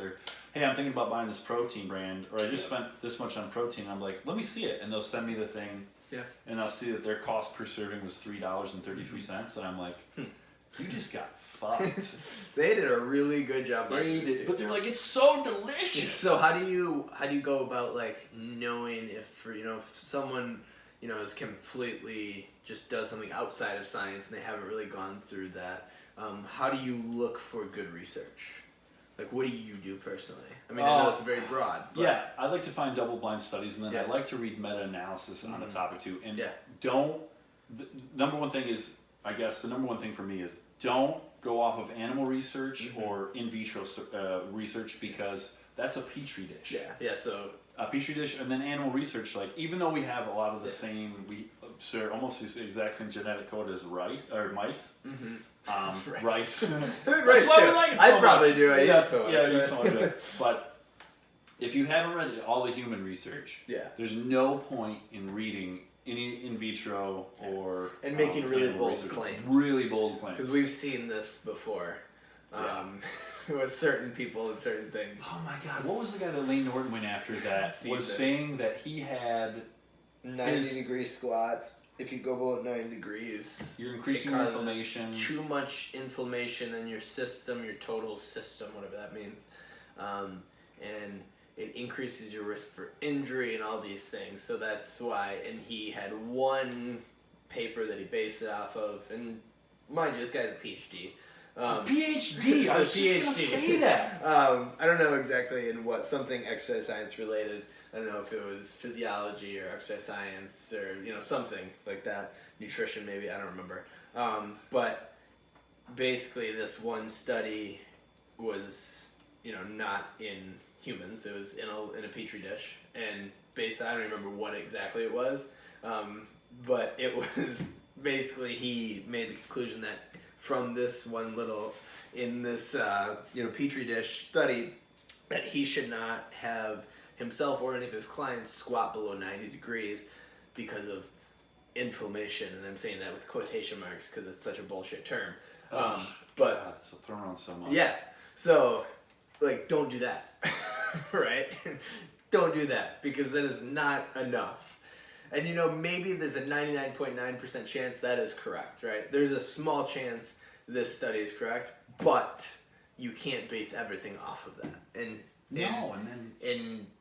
hey, I'm thinking about buying this protein brand, or I just spent this much on protein, I'm like, let me see it. And they'll send me the thing. Yeah. And I'll see that their cost per serving was $3.33. And I'm like, you just got fucked. They did a really good job. They did, but they're like, it's so delicious. So how do you go about like knowing if someone is completely just does something outside of science and they haven't really gone through that? How do you look for good research? Like, what do you do personally? I mean, I know it's very broad. But yeah, I like to find double-blind studies, and then I like to read meta-analysis on the topic too. And the number one thing for me is don't go off of animal research or in vitro research, because that's a petri dish. Yeah. So a petri dish, and then animal research. Like, even though we have a lot of the same, we share almost the exact same genetic code as mice. Mm-hmm. Rice. Rice too. Like I so probably much. do. I eat so much. Yeah, you eat so much of it. But if you haven't read all the human research, there's no point in reading any in vitro or and making really bold claims. Really bold claims. Because we've seen this before. With certain people and certain things. Oh my God! What was the guy that Lane Norton went after that saying that he had 90-degree squats? If you go below 90 degrees, you're increasing your inflammation. Too much inflammation in your system, your total system, whatever that means, and it increases your risk for injury and all these things. So that's why. And he had one paper that he based it off of, and mind you, this guy's a PhD. A PhD. I was just gonna say that. I don't know exactly in what, something exercise science related. I don't know if it was physiology or exercise science or something like that. Nutrition maybe, I don't remember. But basically this one study was not in humans. It was in a petri dish, and I don't remember what exactly it was. But it was basically he made the conclusion that from this one little, in this petri dish study, that he should not have himself or any of his clients squat below 90 degrees because of inflammation. And I'm saying that with quotation marks because it's such a bullshit term. God, so thrown around so much. Yeah. So, don't do that. Right? Don't do that, because that is not enough. And maybe there's a 99.9% chance that is correct, right? There's a small chance this study is correct, but you can't base everything off of that. And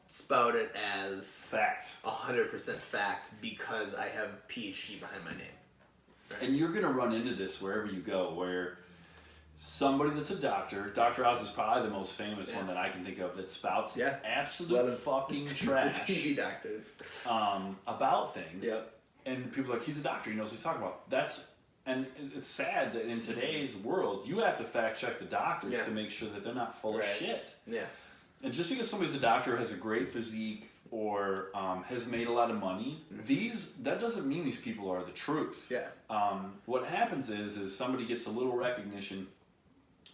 spout it as fact. 100% fact because I have PhD behind my name. Right? And you're going to run into this wherever you go, where somebody that's a doctor, Dr. Oz is probably the most famous one that I can think of, that spouts absolute fucking trash. TV doctors. About things. Yep. And people are like, he's a doctor, he knows what he's talking about. And it's sad that in today's world, you have to fact check the doctors to make sure that they're not full of shit. Yeah. And just because somebody's a doctor, has a great physique, or has made a lot of money, that doesn't mean these people are the truth. Yeah. What happens is somebody gets a little recognition.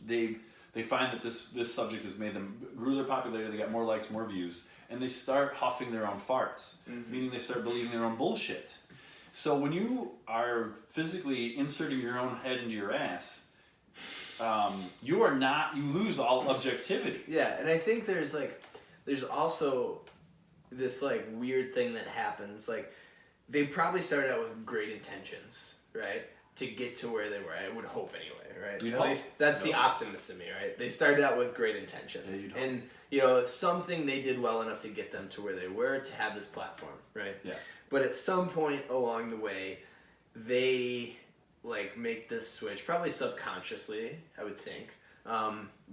They find that this subject has made them grew their popularity. They got more likes, more views, and they start huffing their own farts, meaning they start believing their own bullshit. So when you are physically inserting your own head into your ass, you lose all objectivity. Yeah, and I think there's also this weird thing that happens. They probably started out with great intentions, right? To get to where they were, I would hope anyway, right? At least that's the optimist in me, right? They started out with great intentions, and something they did well enough to get them to where they were to have this platform, right? Yeah. But at some point along the way, they make this switch, probably subconsciously, I would think,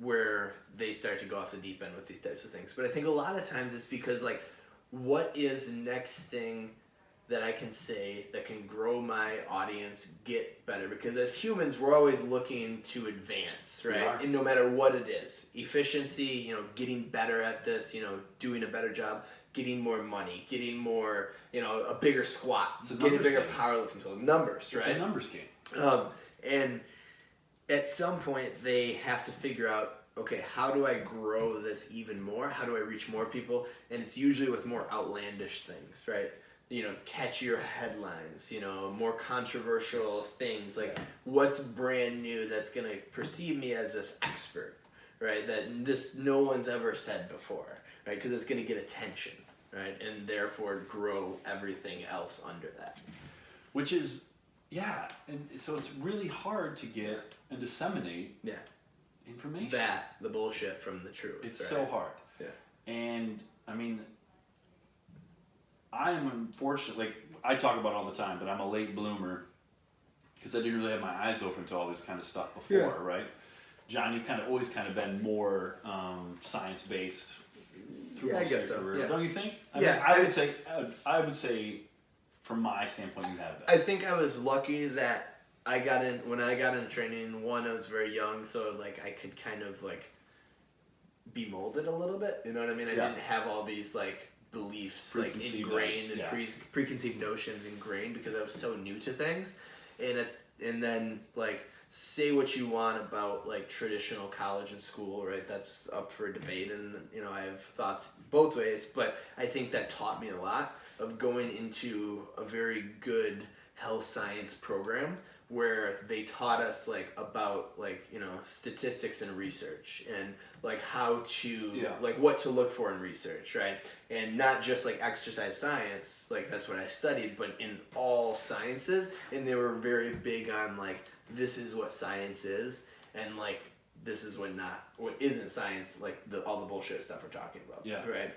where they start to go off the deep end with these types of things. But I think a lot of times it's because what is the next thing that I can say that can grow my audience, get better? Because as humans, we're always looking to advance, right? And no matter what it is, efficiency, getting better at this, doing a better job, getting more money, getting more, a bigger squat, getting bigger powerlifting tool, numbers, right? It's a numbers game. And at some point, they have to figure out, okay, how do I grow this even more? How do I reach more people? And it's usually with more outlandish things, right? Catchier headlines, more controversial things, what's brand new that's going to perceive me as this expert, right? That no one's ever said before, right? Because it's going to get attention, right? And therefore grow everything else under that. Which is, and so it's really hard to get and disseminate information. The bullshit from the truth. It's so hard. Yeah. And, I am unfortunate, I talk about it all the time, but I'm a late bloomer because I didn't really have my eyes open to all this kind of stuff before, right? John, you've always been more science-based through most I guess of your so. career. Yeah. Don't you think? I would say, from my standpoint, you have been. I think I was lucky that when I got into training, I was very young, so I could kind of be molded a little bit. You know what I mean? I didn't have all these beliefs like Preconceived, ingrained and yeah. preconceived notions ingrained because I was so new to things, and then like say what you want about like traditional college and school, right? That's up for debate, and I have thoughts both ways, but I think that taught me a lot of going into a very good health science program where they taught us like about like statistics and research and like how to like what to look for in research, right? And not just like exercise science, like that's what I studied, but in all sciences. And they were very big on like this is what science is, and like this is what isn't science, like all the bullshit stuff we're talking about, right?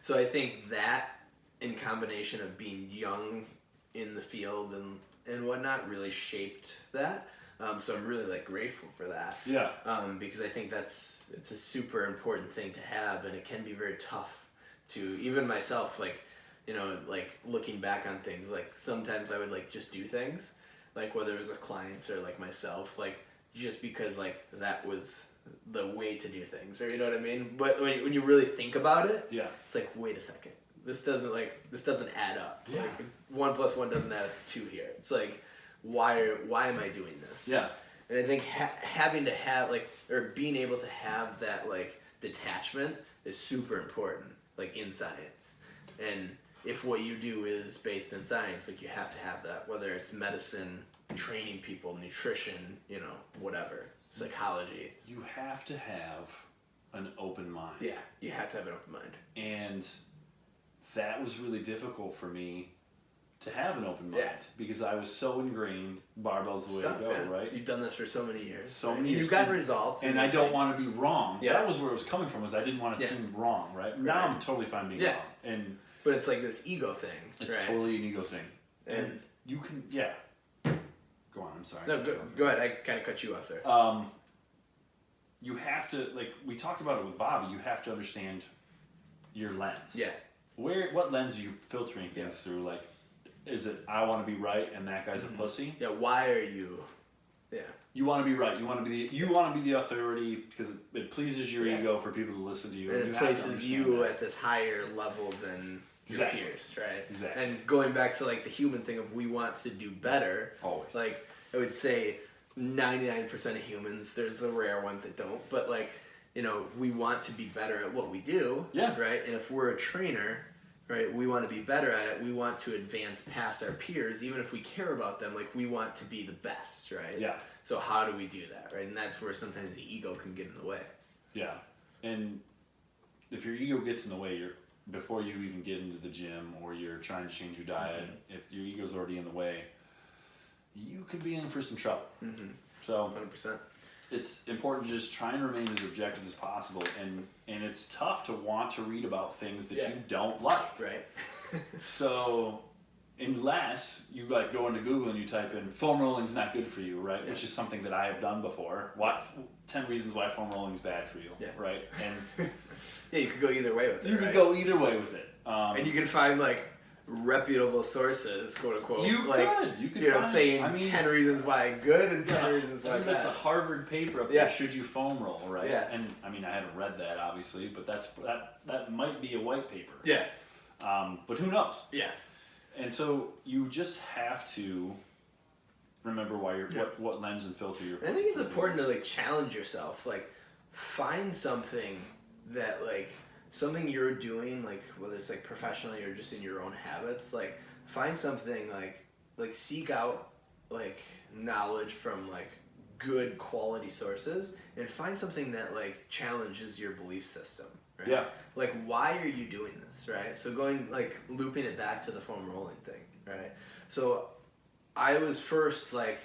So I think that in combination of being young in the field and whatnot really shaped that. So I'm really like grateful for that. Yeah. Because I think it's a super important thing to have, and it can be very tough to even myself, like, like looking back on things, like sometimes I would like just do things, like whether it was with clients or like myself, like just because like that was the way to do things, or you know what I mean? But when you really think about it, it's like, wait a second. This doesn't add up. Yeah. Like 1 + 1 doesn't add up to 2 here. It's like, why am I doing this? Yeah. And I think having to have like, or being able to have that like detachment is super important, like in science. And if what you do is based in science, like you have to have that, whether it's medicine, training people, nutrition, whatever, psychology. You have to have an open mind. Yeah, you have to have an open mind. And that was really difficult for me to have an open mind because I was so ingrained. Barbell's the way to go, right? You've done this for so many years. So many years. You've got results. And I don't want to be wrong. Yeah. That was where it was coming from, was I didn't want to seem wrong, right? Now I'm totally fine being wrong. But it's like this ego thing. It's totally an ego thing. And you can, Go on, I'm sorry. No, go ahead. I kind of cut you off there. You have to, like we talked about it with Bobby, you have to understand your lens. Yeah. What lens are you filtering things through? Like, is it I want to be right and that guy's a pussy? Yeah. Why are you? Yeah. You want to be right. You want to be the authority because it pleases your ego for people to listen to you. And it places you at this higher level than your peers, right? Exactly. And going back to like the human thing of we want to do better. Always. Like I would say, 99% of humans. There's the rare ones that don't, but like. We want to be better at what we do, right? And if we're a trainer, right, we want to be better at it. We want to advance past our peers, even if we care about them. Like we want to be the best, right? Yeah. So how do we do that, right? And that's where sometimes the ego can get in the way. Yeah, and if your ego gets in the way, before you even get into the gym or you're trying to change your diet, if your ego's already in the way, you could be in for some trouble. Mm-hmm. So 100%. It's important to just try and remain as objective as possible, and it's tough to want to read about things that you don't like. Right. So unless you like go into Google and you type in foam rolling's not good for you, right? Which is something that I have done before. 10 reasons why foam rolling's bad for you, right? And you could go either way with it. You could go either way with it. And you can find like reputable sources, quote unquote. You could find, saying 10 reasons why good and 10 reasons why bad. That's a Harvard paper up there. Should you foam roll, right? Yeah. And I mean, I haven't read that obviously, but that might be a white paper. Yeah. But who knows? Yeah. And so you just have to remember why what lens and filter you're. I think it's important to like challenge yourself. Like, find something that like. Something you're doing, like whether it's like professionally or just in your own habits, like find something like seek out like knowledge from like good quality sources and find something that like challenges your belief system, right? Yeah. Like why are you doing this, right? So looping it back to the foam rolling thing, right? So I was first like,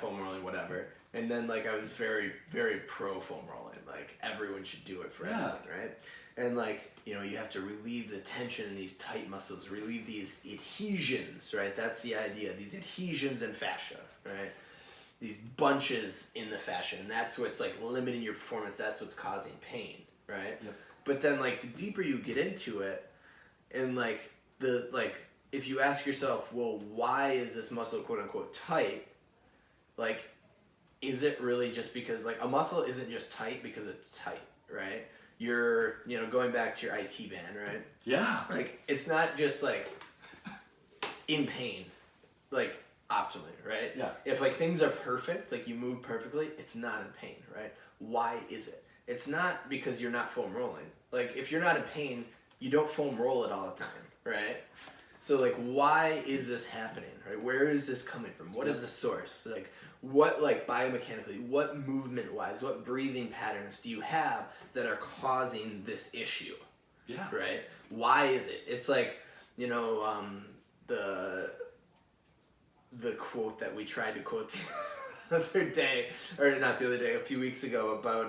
foam rolling, whatever. And then like I was very, very pro foam rolling. Like everyone should do it for everyone, right? And like, you have to relieve the tension in these tight muscles, relieve these adhesions, right? That's the idea. These adhesions in fascia, right? These bunches in the fascia. And that's what's like limiting your performance. That's what's causing pain, right? Yep. But then like the deeper you get into it and like if you ask yourself, well, why is this muscle quote unquote tight? Like, is it really just because like a muscle isn't just tight because it's tight, right? you're, you know, going back to your IT band, right? Yeah. Like, it's not just like in pain, like optimally, right? Yeah. If like things are perfect, like you move perfectly, it's not in pain, right? Why is it? It's not because you're not foam rolling. Like, if you're not in pain, you don't foam roll it all the time, right? So like, why is this happening, right? Where is this coming from? What is the source? Like, what, like, biomechanically, what movement wise, what breathing patterns do you have that are causing this issue? Yeah. Right? Why is it? It's like, you know, the quote that we tried to quote the other day, or not the other day, a few weeks ago, about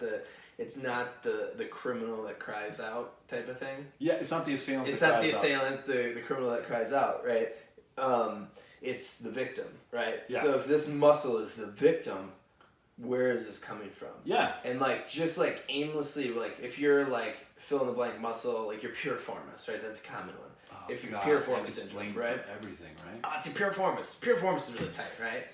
the, it's not the criminal that cries out type of thing. Yeah, it's not the assailant. It's not the assailant, the criminal that cries out, right? It's the victim, right? Yeah. So if this muscle is the victim, where is this coming from? Yeah. And like, just like aimlessly, like if you're like fill in the blank muscle, like your piriformis, right? That's a common one. Oh, if you're God, piriformis syndrome, right? Everything, right? Oh, it's a piriformis. Piriformis is really tight, right?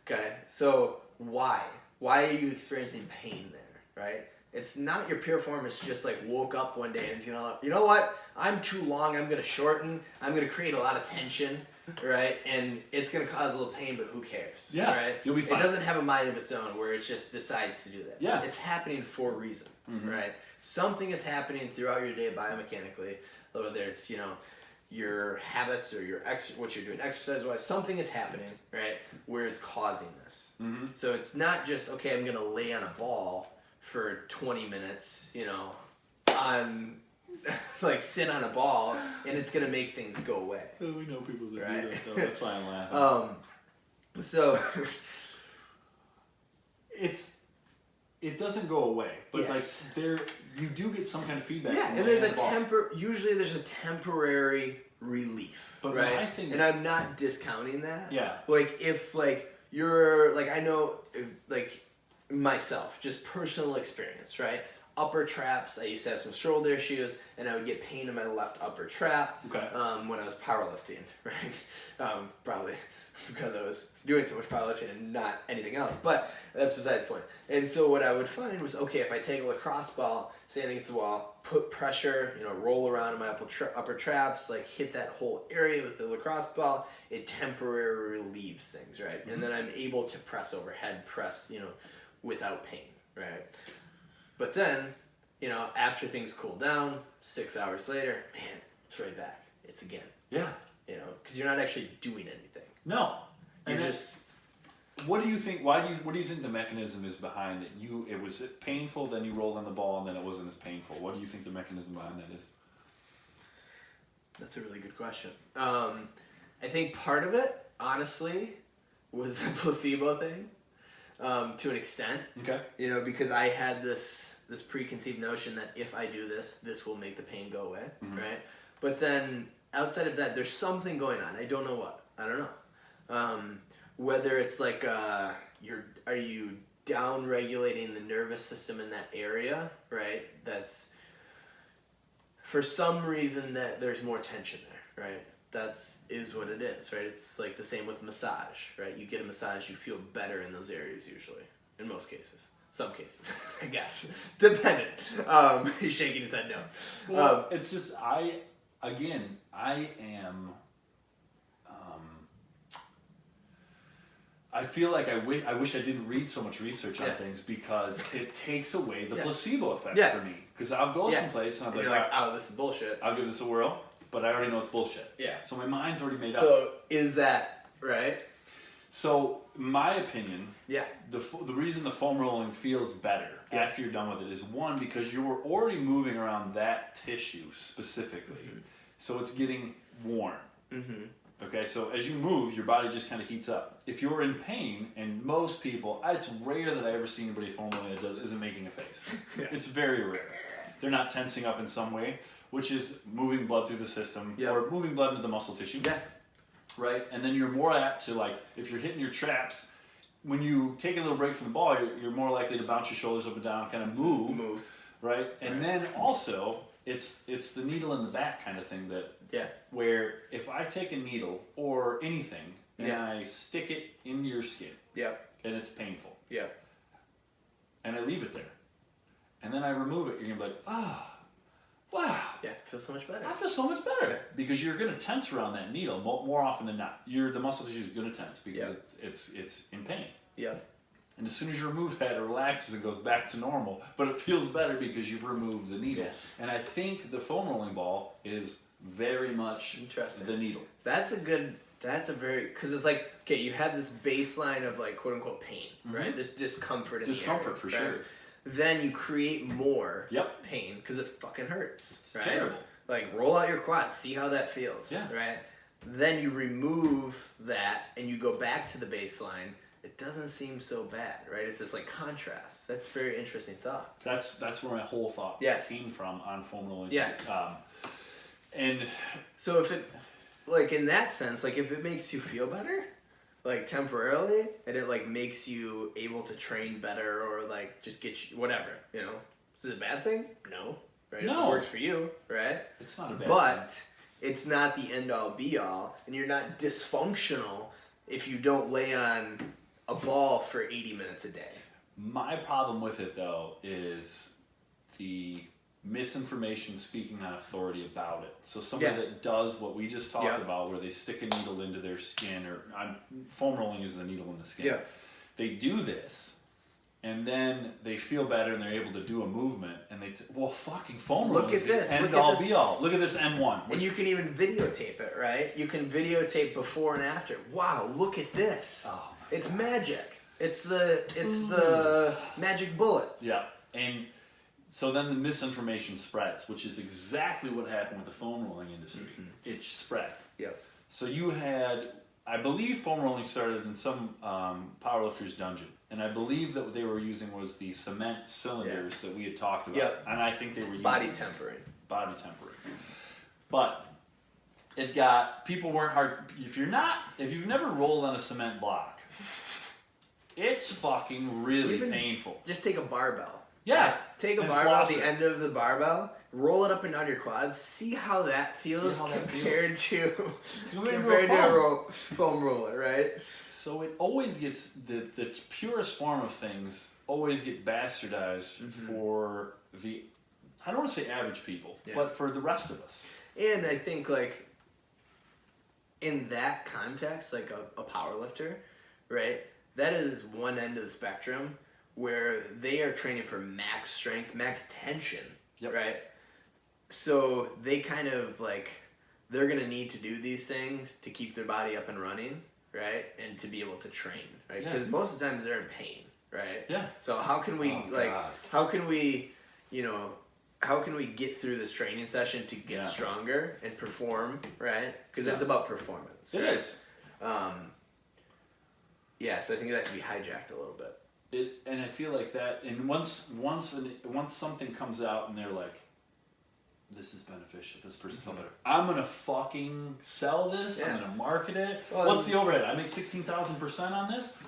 Okay, so why? Why are you experiencing pain there, right? It's not your piriformis just like woke up one day and, you know what? I'm too long. I'm gonna shorten. I'm gonna create a lot of tension, right? And it's gonna cause a little pain, but who cares? Yeah, right. you'll be fine. It doesn't have a mind of its own where it just decides to do that. Yeah, it's happening for a reason, right? Something is happening throughout your day biomechanically, whether it's, you know, your habits or your what you're doing exercise wise. Something is happening, right, where it's causing this. So it's not just, okay, I'm gonna lay on a ball for 20 minutes, you know, on like sit on a ball, and it's gonna make things go away. Oh, we know people that right? do that, so that's why I'm laughing. So it doesn't go away, but yes. like you do get some kind of feedback. Yeah, and there's usually there's a temporary relief, but right? my thing and I'm not discounting that. Yeah. Like if like you're like, I know like myself, just personal experience, right? Upper traps. I used to have some shoulder issues, and I would get pain in my left upper trap. Okay. When I was powerlifting, right? Probably because I was doing so much powerlifting and not anything else. But that's besides the point. And so what I would find was, okay, if I take a lacrosse ball, stand against the wall, put pressure, you know, roll around in my upper traps, like hit that whole area with the lacrosse ball, it temporarily relieves things, right? And then I'm able to press overhead, you know, without pain, right? But then, you know, after things cool down, 6 hours later, man, it's right back. It's again. Yeah. You know, because you're not actually doing anything. No. You're just. What do you think? What do you think the mechanism is behind that? It was painful, then you rolled on the ball, and then it wasn't as painful. What do you think the mechanism behind that is? That's a really good question. I think part of it, honestly, was a placebo thing, to an extent. Okay. You know, because I had this preconceived notion that if I do this will make the pain go away, right? But then outside of that, there's something going on. I don't know what. I don't know. Whether it's like are you down regulating the nervous system in that area, right? That's for some reason that there's more tension there, right? Is what it is, right? It's like the same with massage, right? You get a massage, you feel better in those areas usually, in most cases. Some cases, I guess. Dependent. He's shaking his head no. Well, it's just, I am... I feel like I wish I didn't read so much research on things, because it takes away the placebo effect for me. Because I'll go someplace and I'll be like, oh, this is bullshit. I'll give this a whirl, but I already know it's bullshit. Yeah. So my mind's already made up. So is that right? So my opinion, yeah, the reason the foam rolling feels better after you're done with it is, one, because you're already moving around that tissue specifically, so it's getting warm. Okay, so as you move, your body just kind of heats up. If you're in pain, and most people, it's rare that I ever see anybody foam rolling that isn't making a face. It's very rare. They're not tensing up in some way, which is moving blood through the system or moving blood into the muscle tissue. Yeah. Right? And then you're more apt to, like, if you're hitting your traps, when you take a little break from the ball, you're more likely to bounce your shoulders up and down, kind of move. Right? And then also, it's the needle in the back kind of thing that, where if I take a needle or anything and I stick it in your skin, and it's painful, and I leave it there, and then I remove it, you're gonna be like, ah, wow. Yeah, it feels so much better. I feel so much better because you're gonna tense around that needle more often than not. The muscle tissue is gonna tense because it's in pain. Yeah. And as soon as you remove that, it relaxes and goes back to normal. But it feels better because you've removed the needle. Yes. And I think the foam rolling ball is very much the needle. That's because it's like, okay, you have this baseline of like quote unquote pain, right? This discomfort in the area, for sure. Then you create more Yep. pain because it fucking hurts. It's right? terrible. Like roll out your quads, see how that feels. Yeah. Right. Then you remove that and you go back to the baseline. It doesn't seem so bad, right? It's this like contrast. That's a very interesting thought. That's where my whole thought came from on foam rolling. Yeah. And so if it, like in that sense, like if it makes you feel better, like temporarily, and it like makes you able to train better or like just get you, whatever, you know, is it a bad thing? No, right? No. If it works for you, right? it's not a bad But thing. it's not the end all be all, and you're not dysfunctional if you don't lay on a ball for 80 minutes a day. My problem with it though is the misinformation speaking on authority about it. So somebody that does what we just talked about, where they stick a needle into their skin, or foam rolling is the needle in the skin. Yeah. They do this, and then they feel better, and they're able to do a movement, and fucking foam rolling. Look at this. End all be all. Look at this M1. And you can even videotape it, right? You can videotape before and after. Wow, look at this. Oh, it's magic. It's the magic bullet. Yeah, and so then the misinformation spreads, which is exactly what happened with the foam rolling industry. Mm-hmm. It spread. Yep. So you had, I believe foam rolling started in some powerlifter's dungeon. And I believe that what they were using was the cement cylinders that we had talked about. Yep. And I think they were using body tempering. Body tempering. But it got, people weren't hard, if you've never rolled on a cement block, it's fucking really Even painful. Just take a barbell. Yeah. Take a and barbell at floss the it. end of the barbell, roll it up and down your quads, see how that feels compared to a foam roller, right? So it always gets, the purest form of things always get bastardized for the, I don't want to say average people, but for the rest of us. And I think like in that context, like a power lifter, right? That is one end of the spectrum where they are training for max strength, max tension, right? So they kind of like, they're going to need to do these things to keep their body up and running, right? And to be able to train, right? Because most of the times they're in pain, right? Yeah. So how can we how can we get through this training session to get stronger and perform, right? Because that's about performance. It is. Yeah, so I think that can be hijacked a little bit. And I feel like that, and once something comes out and they're like, this is beneficial, this person felt better, I'm gonna fucking sell this, I'm gonna market it. Well, what's the overhead? I make 16,000% on this.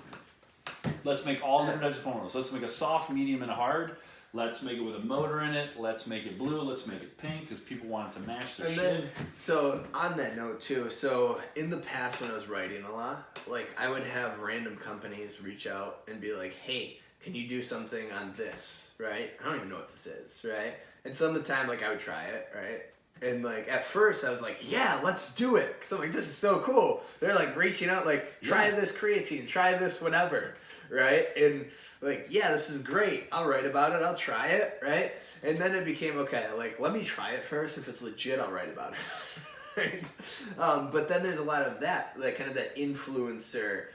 Let's make all different types of foam rolls. Let's make a soft, medium, and a hard. Let's make it with a motor in it. Let's make it blue. Let's make it pink because people want it to match their shit. Then, so on that note too, so in the past when I was writing a lot, like I would have random companies reach out and be like, hey, can you do something on this, right? I don't even know what this is, right? And some of the time, like I would try it, right? And like at first I was like, yeah, let's do it. Cause I'm like, this is so cool. They're like reaching out, like, try this creatine, try this whatever, right? And like, yeah, this is great. I'll write about it. I'll try it, right? And then it became, okay, like, let me try it first. If it's legit, I'll write about it, right? But then there's a lot of that, like kind of that influencer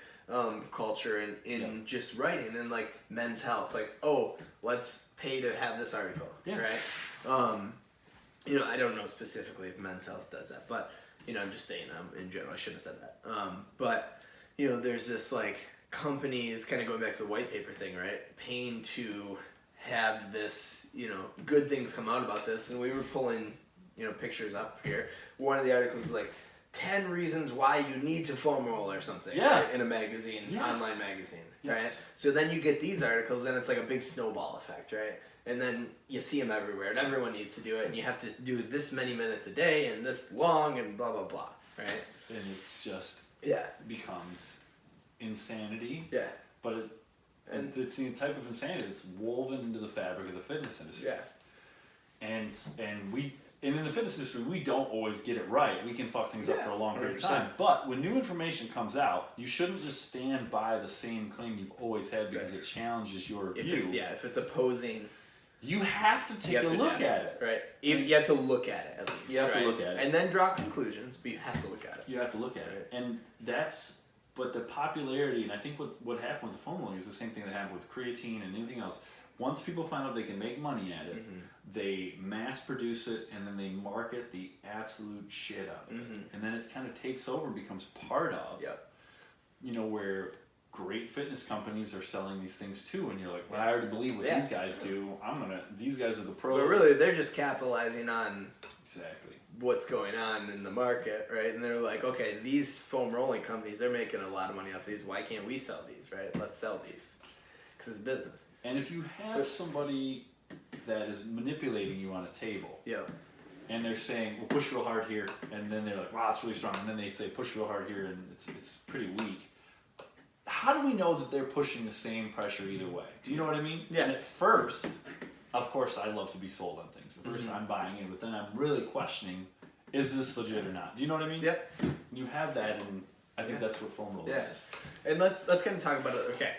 culture in just writing and like Men's Health. Like, oh, let's pay to have this article, right? You know, I don't know specifically if Men's Health does that, but, you know, I'm just saying in general. I shouldn't have said that. But, you know, there's this like, companies kind of going back to the white paper thing, right? Paying to have this, you know, good things come out about this. And we were pulling, you know, pictures up here. One of the articles is like 10 reasons why you need to foam roll or something right? In a magazine, online magazine, right? So then you get these articles and it's like a big snowball effect, right? And then you see them everywhere and everyone needs to do it and you have to do this many minutes a day and this long and blah, blah, blah, right? And it's just, Yeah. becomes insanity. Yeah. But And it's the type of insanity that's woven into the fabric of the fitness industry. Yeah. And in the fitness industry, we don't always get it right. We can fuck things up for a long period of 100%. time. But when new information comes out, you shouldn't just stand by the same claim you've always had because it challenges your view. If it's opposing, you have to take a look at it. Right. You have to look at it at least. You have to look at it. And then draw conclusions, but you have to look at it. You have to look at it. And but the popularity, and I think what happened with the foam rolling is the same thing that happened with creatine and anything else. Once people find out they can make money at it, they mass produce it, and then they market the absolute shit out of it. And then it kind of takes over and becomes part of, where great fitness companies are selling these things too, and you're like, well, I already believe what these guys do. These guys are the pros. But really, they're just capitalizing on exactly what's going on in the market, right? And they're like, okay, these foam rolling companies, they're making a lot of money off these. Why can't we sell these, right? Let's sell these. Because it's business. And if you have somebody that is manipulating you on a table, and they're saying, well, push real hard here, and then they're like, wow, it's really strong, and then they say, push real hard here, and it's pretty weak. How do we know that they're pushing the same pressure either way? Do you know what I mean? Yeah. And at first, of course, I love to be sold on things. At first, I'm buying in, but then I'm really questioning, is this legit or not? Do you know what I mean? Yep. You have that, and I think that's what foam rolling is. And let's kind of talk about it. Okay.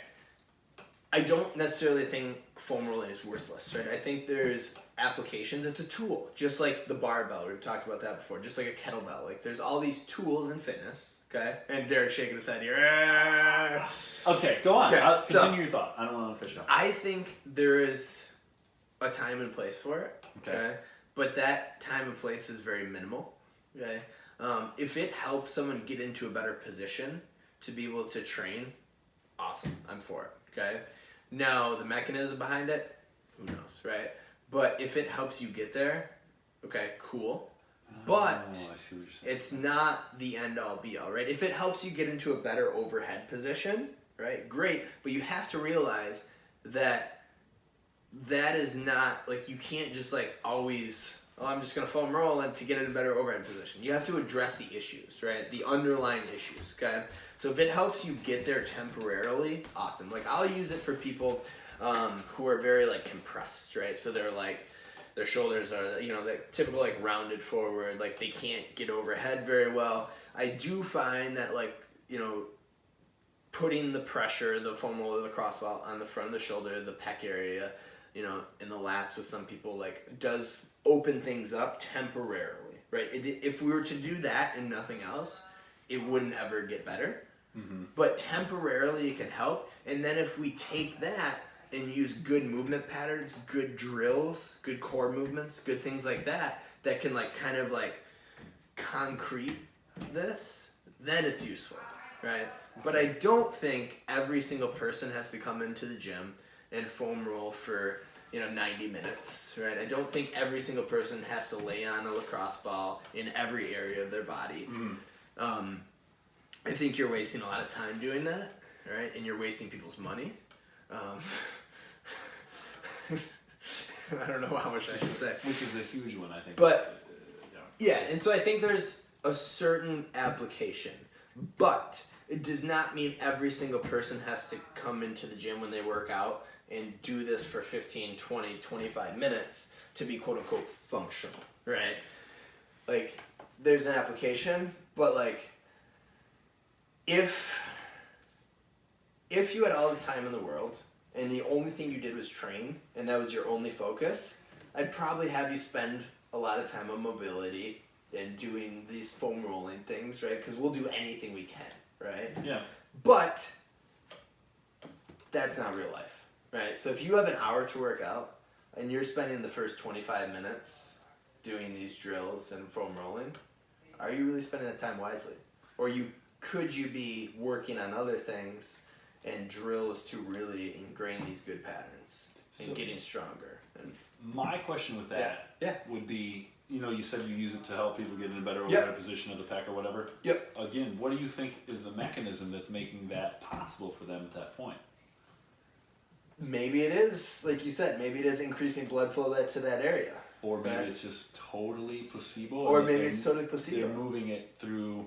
I don't necessarily think foam rolling is worthless, right? I think there's applications. It's a tool, just like the barbell. We've talked about that before. Just like a kettlebell. Like there's all these tools in fitness. Okay, and Derek's shaking his head here. Okay, go on. Okay, Continue your thought. I don't want to push it off. I think there is a time and place for it. Okay, but that time and place is very minimal. Okay, if it helps someone get into a better position to be able to train, awesome. I'm for it. Okay, now the mechanism behind it, who knows, right? But if it helps you get there, okay, cool. But it's not the end all be all, right? If it helps you get into a better overhead position, right? Great. But you have to realize that is not, like, you can't just like always, I'm just going to foam roll and to get in a better overhead position. You have to address the issues, right? The underlying issues, okay? So if it helps you get there temporarily, awesome. Like I'll use it for people who are very like compressed, right? So they're like, their shoulders are, the typical like rounded forward, like they can't get overhead very well. I do find that putting the pressure, the foam roller, the crossbar on the front of the shoulder, the pec area, in the lats with some people, like does open things up temporarily, right? If we were to do that and nothing else, it wouldn't ever get better. But temporarily it can help. And then if we take that and use good movement patterns, good drills, good core movements, good things like that can like kind of like concrete this, then it's useful, right? But I don't think every single person has to come into the gym and foam roll for 90 minutes, right? I don't think every single person has to lay on a lacrosse ball in every area of their body. I think you're wasting a lot of time doing that, right? And you're wasting people's money. I don't know how much I should say. Which is a huge one, I think. But, and so I think there's a certain application. But it does not mean every single person has to come into the gym when they work out and do this for 15, 20, 25 minutes to be quote-unquote functional, right? Like, there's an application, but like, if you had all the time in the world and the only thing you did was train and that was your only focus, I'd probably have you spend a lot of time on mobility and doing these foam rolling things, right? Because we'll do anything we can, right? Yeah. But that's not real life, right? So if you have an hour to work out and you're spending the first 25 minutes doing these drills and foam rolling, are you really spending that time wisely? Or could you be working on other things and drills to really ingrain these good patterns and getting stronger? And my question with that would be, you said you use it to help people get in a better overhead position of the pec or whatever. Yep. Again, what do you think is the mechanism that's making that possible for them at that point? Maybe it is, like you said, maybe it is increasing blood flow to that area. Or maybe it's just totally placebo. Or maybe it's totally placebo. They're moving it through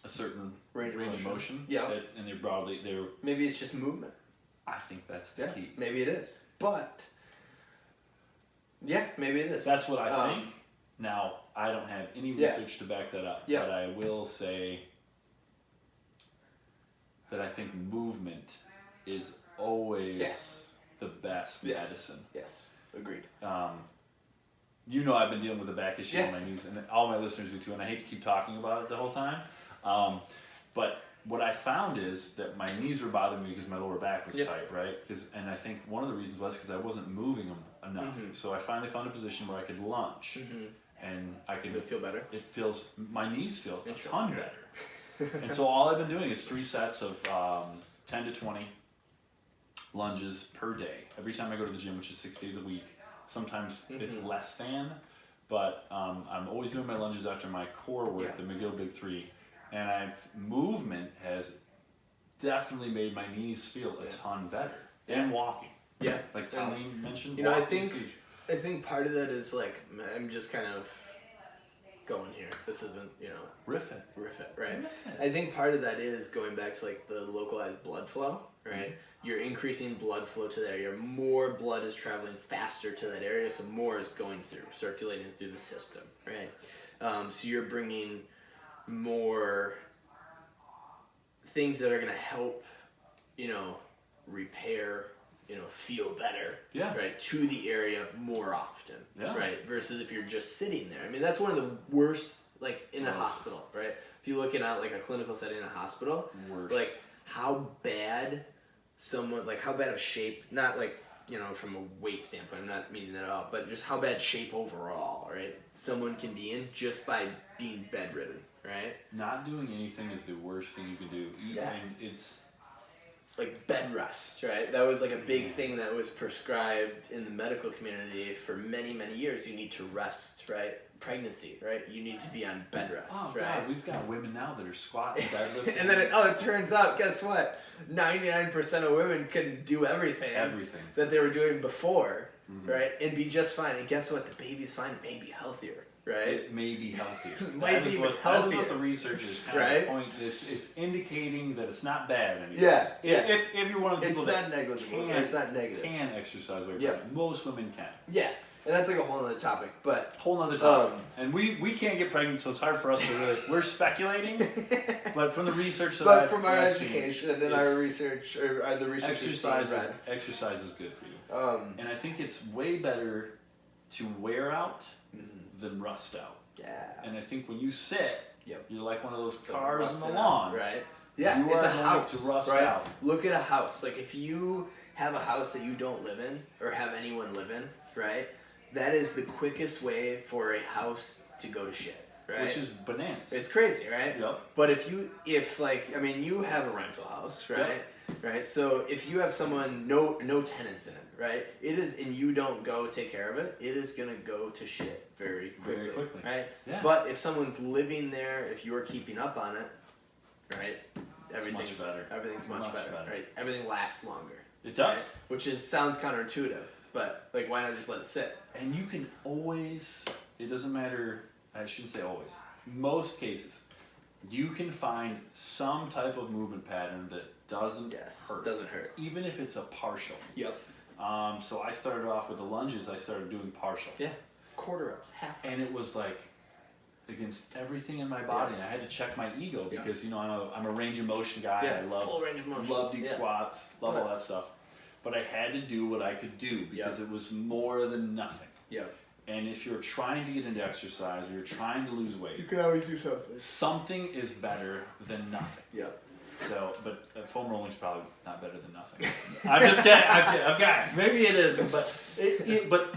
a certain range of motion. Yeah. And they're maybe it's just movement. I think that's the key. Maybe it is. But, yeah, maybe it is. That's what I think. Now, I don't have any research to back that up, Yeah. but I will say that I think movement is always the best medicine. Yes, agreed. You know I've been dealing with a back issue on my knees, and all my listeners do too, and I hate to keep talking about it the whole time. But what I found is that my knees were bothering me because my lower back was tight, right? And I think one of the reasons was because I wasn't moving them enough. So I finally found a position where I could lunge, and I could. Did it feel better? It feels. My knees feel a ton better. And so all I've been doing is 3 sets of 10 to 20 lunges per day. Every time I go to the gym, which is 6 days a week. Sometimes it's less than, but I'm always doing my lunges after my core work, the McGill Big 3. And movement has definitely made my knees feel a ton better. And walking. Yeah. Like Talene mentioned. You know, I think part of that is like, I'm just kind of going here. This isn't, riff it, right? Riff it. I think part of that is going back to like the localized blood flow, right? You're increasing blood flow to that area. More blood is traveling faster to that area, so more is going through, circulating through the system, right? So you're bringing more things that are going to help, repair, feel better, right, to the area more often, right? Versus if you're just sitting there. I mean, that's one of the worst, like in a hospital, right? If you're looking at like a clinical setting in a hospital, like how bad of shape, not like, from a weight standpoint, I'm not meaning that out, but just how bad shape overall, right? Someone can be in just by being bedridden, right? Not doing anything is the worst thing you can do. And it's like bed rest, right? That was like a big thing that was prescribed in the medical community for many, many years. You need to rest, right? Pregnancy, right? You need to be on bed rest, right? God, we've got women now that are squatting, deadlifting. And then it turns out, guess what? 99% of women can do everything that they were doing before, right? And be just fine. And guess what? The baby's fine. It may be healthier, right? It may be healthier. Might be healthier. That is what the research is kind of pointing. It's indicating that it's not bad anymore. If you're one of the people that it's not negative. Can exercise weight, most women can. Yeah. And that's like a whole other topic, but... Whole other topic. And we can't get pregnant, so it's hard for us to really... We're speculating, but from the research that But from our education and our research, or the research exercise is good for you. And I think it's way better to wear out than rust out. Yeah. And I think when you sit, you're like one of those cars on the lawn. lawn. Right. Yeah, it's a house, to rust right? out. Look at a house. Like if you have a house that you don't live in, or have anyone live in, right? That is the quickest way for a house to go to shit, right? Which is bananas. It's crazy, right? Yep. But if you have a rental house, right? Yep. Right? So if you have someone, no tenants in it, right? And you don't go take care of it, it is going to go to shit very quickly. Right? Yeah. But if someone's living there, if you're keeping up on it, right? Everything's much better. Everything's much better, right? Everything lasts longer. It does. Right? Which sounds counterintuitive. But, like, why not just let it sit? And you can always, it doesn't matter, I shouldn't say always, most cases, you can find some type of movement pattern that doesn't hurt. Doesn't hurt. Even if it's a partial. Yep. So I started off with the lunges, I started doing partial. Yeah. Quarter reps, half reps. And it was like, against everything in my body, and I had to check my ego because, I'm a range of motion guy. Yeah, I love full range of motion. Love deep squats, love all that stuff. But I had to do what I could do because it was more than nothing. Yep. And if you're trying to get into exercise or you're trying to lose weight, you can always do something. Something is better than nothing. Yep. So, but foam rolling is probably not better than nothing. I'm just kidding. I'm kidding. Maybe it is, but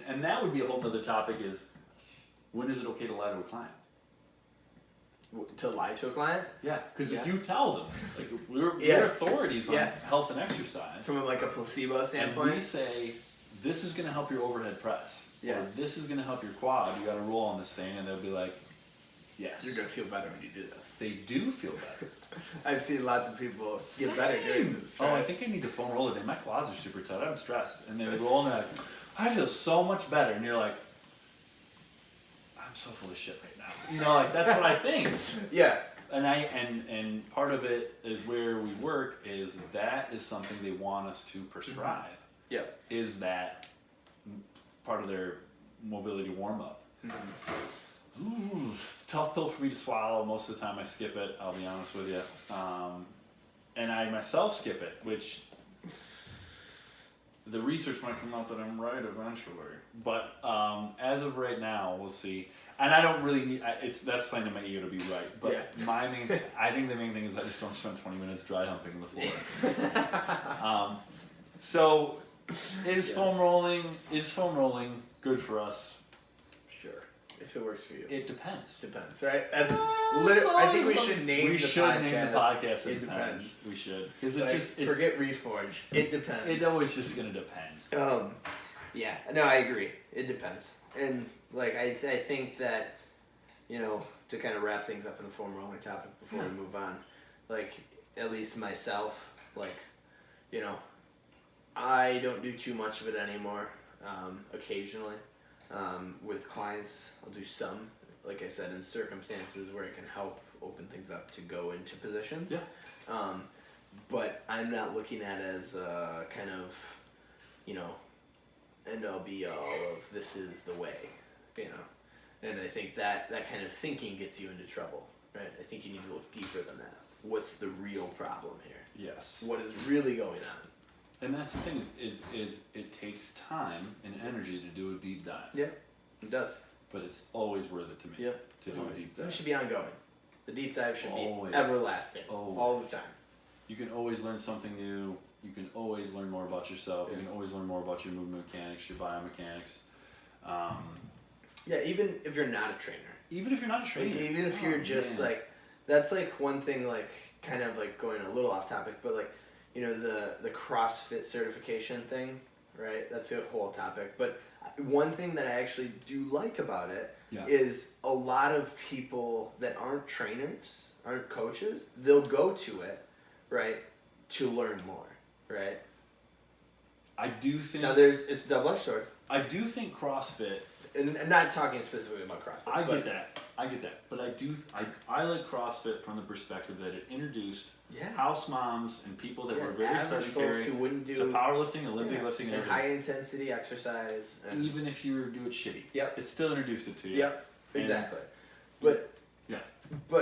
and that would be a whole other topic. Is when is it okay to lie to a client? To lie to a client? Yeah, because if you tell them, like if we're authorities on health and exercise, from like a placebo standpoint, and we say this is going to help your overhead press, or this is going to help your quad, you got to roll on this thing, and they'll be like, yes, you're going to feel better when you do this. They do feel better. I've seen lots of people get better doing this. Right? Oh, I think I need to foam roll today. My quads are super tight. I'm stressed, and then they roll, and they're like, I feel so much better, and you're like, I'm so full of shit right now. Like that's what I think. Yeah. and part of it is where we work is that is something they want us to prescribe. Yep. Is that part of their mobility warm up? Ooh, it's a tough pill for me to swallow. Most of the time I skip it. I'll be honest with you. And I myself skip it, which the research might come out that I'm right eventually. But as of right now, we'll see. And I don't really need. That's playing to my ego to be right. But I think the main thing is I just don't spend 20 minutes dry humping the floor. So, is foam rolling good for us? Sure, if it works for you. It depends. Depends, right? That's literally. I think we should name we the should podcast. name the podcast. It depends. We should because Like, it's just forget Reforge. It depends. It's always just gonna depend. Yeah. No, I agree. It depends, and like I think that, to kind of wrap things up in the foam rolling topic before we move on, like at least myself, like, I don't do too much of it anymore. Occasionally, with clients, I'll do some. Like I said, in circumstances where it can help open things up to go into positions. Yeah. But I'm not looking at it as a kind of, end all be all of this is the way, And I think that kind of thinking gets you into trouble, right? I think you need to look deeper than that. What's the real problem here? Yes. What is really going on? And that's the thing is it takes time and energy to do a deep dive. Yeah, it does. But it's always worth it to me. Yeah. To do a deep dive. It should be ongoing. The deep dive should Always. be everlasting. Always. All the time. You can always learn something new. You can always learn more about yourself. Yeah. You can always learn more about your movement mechanics, your biomechanics. Yeah, even if you're not a trainer. Even if you're not a trainer. Like, even if you're just like, that's like one thing, like kind of like going a little off topic, but like, the CrossFit certification thing, right? That's a whole topic. But one thing that I actually do like about it is a lot of people that aren't trainers, aren't coaches, they'll go to it, right, to learn more, right? I do think... Now it's a double-edged sword. I do think CrossFit... And not talking specifically about CrossFit. I get that. But I like CrossFit from the perspective that it introduced house moms and people that were very sedentary who wouldn't do to powerlifting, Olympic lifting, and everything. High intensity exercise. And even if you do it shitty. Yep. It still introduced it to you. Yep. Exactly. But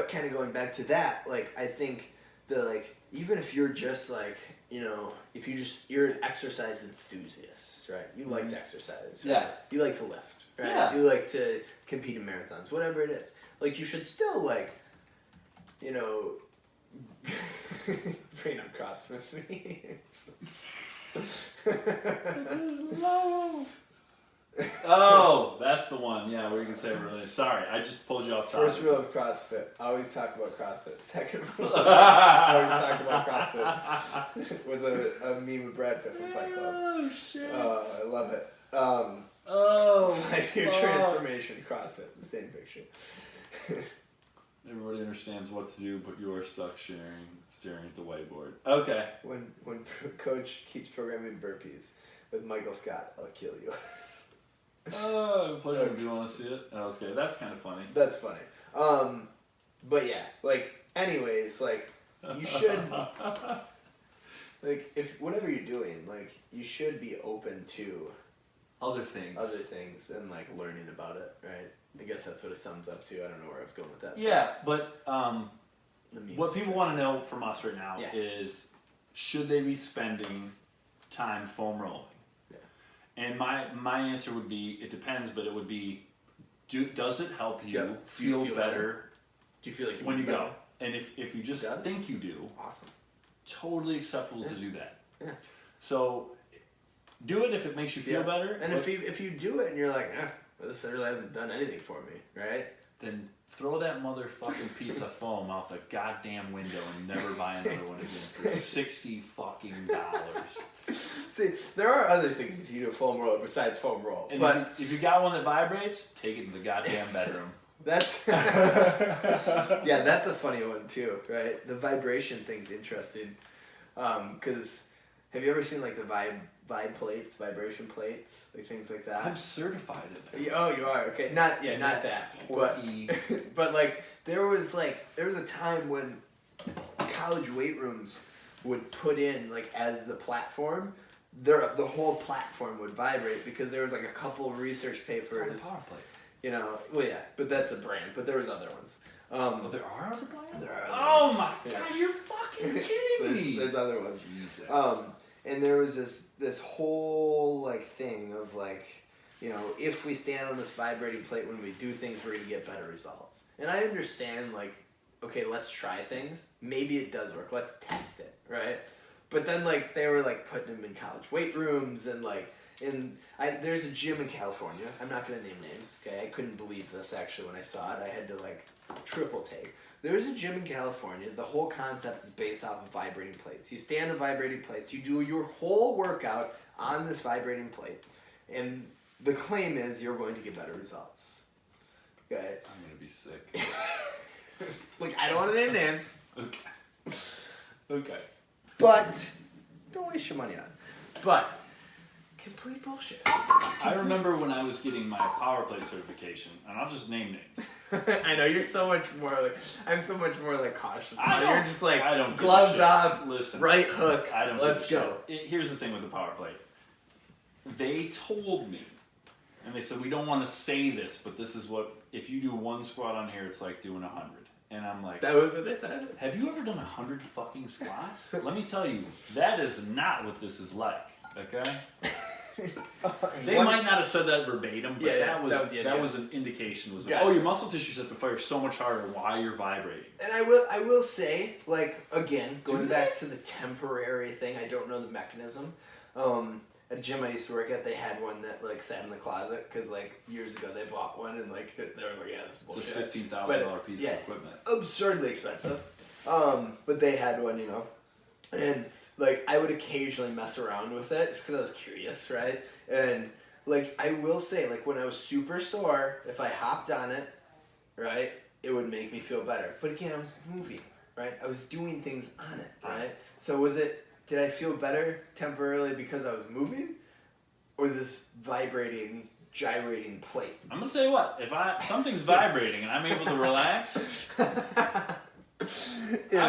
kind of going back to that, like I think even if you're just like, if you're an exercise enthusiast, right? You like to exercise, right? Yeah. You like to lift. Right? Yeah. You like to compete in marathons, whatever it is. Like, you should still, like, bring up CrossFit for me. Oh, that's the one. Yeah, where you can say really. Sorry, I just pulled you off topic. First rule of CrossFit: always talk about CrossFit. Second rule: always talk about CrossFit. With a meme of Brad Pitt from Fight Club. Oh shit! I love it. 5-year transformation, CrossFit, the same picture. Everybody understands what to do, but you are stuck staring at the whiteboard. Okay. When coach keeps programming burpees with Michael Scott, I'll kill you. Pleasure. Do you want to see it? Oh, okay, that's kind of funny. That's funny. But yeah, like, anyways, like, you should, like, if whatever you're doing, like, you should be open to other things and like learning about it, right? I guess that's what it sums up to. I don't know where I was going with that. Yeah, but what people want to know from us right now is, should they be spending time foam rolling? Yeah. And my answer would be, it depends, but it would be, does it help you feel better? Do you feel like when you go? And if you just think you do, awesome, totally acceptable to do that. Yeah. So do it if it makes you feel better. And if you do it and you're like, this really hasn't done anything for me, right? Then throw that motherfucking piece of foam out the goddamn window and never buy another one again for $60 fucking dollars. See, there are other things you do foam roll besides foam roll. And but if you got one that vibrates, take it to the goddamn bedroom. That's that's a funny one too, right? The vibration thing's interesting, because have you ever seen like the vibration plates, like things like that. I'm certified in it. Oh, you are? Okay. Not that. Porky. But like there was a time when college weight rooms would put in like as the platform, the whole platform would vibrate because there was like a couple research papers. Power plate. You know, well yeah, but that's a brand. But there was other ones. Well, there are other brands? There are other Oh ones. my Yes. god, you're fucking kidding me! There's other ones. Jesus. And there was this whole like thing of like, you know, if we stand on this vibrating plate when we do things, we're gonna get better results. And I understand like, okay, let's try things. Maybe it does work. Let's test it, right? But then like they were like putting them in college weight rooms and like. There's a gym in California. I'm not gonna name names. Okay, I couldn't believe this actually when I saw it. I had to like triple take. There's a gym in California. The whole concept is based off of vibrating plates. You stand on vibrating plates. You do your whole workout on this vibrating plate, and the claim is you're going to get better results. Okay. I'm gonna be sick. Look, I don't want to name names. Okay. Okay. But don't waste your money on it. But complete bullshit. I remember when I was getting my power play certification, and I'll just name names. I know you're so much more like I'm so much more like cautious. I You're don't- just like I don't give a gloves shit. off, Listen, right hook. I don't. Let's give a go. shit. Here's the thing with the power plate. They told me, and they said we don't want to say this, but this is what if you do one squat on here, it's like doing 100. And I'm like, That was what they said. have you ever done 100 fucking squats? Let me tell you, that is not what this is like. Okay. They might not have said that verbatim, but Yeah, that was that was the idea. an indication. Was Gotcha. oh, your muscle tissues have to fire so much harder while you're vibrating. And I will say, like again, going Do back to the temporary thing, I don't know the mechanism. At a gym I used to work at, they had one that like sat in the closet because like years ago they bought one and like they were like, yeah, this is It's bullshit. a $15,000 piece yeah. of equipment. Absurdly expensive. But they had one, you know, and like I would occasionally mess around with it just because I was curious, right? And like I will say, like when I was super sore, if I hopped on it, right, it would make me feel better. But again, I was moving, right? I was doing things on it, right? So did I feel better temporarily because I was moving, or this vibrating, gyrating plate? I'm gonna tell you what. If something's vibrating and I'm able to relax, I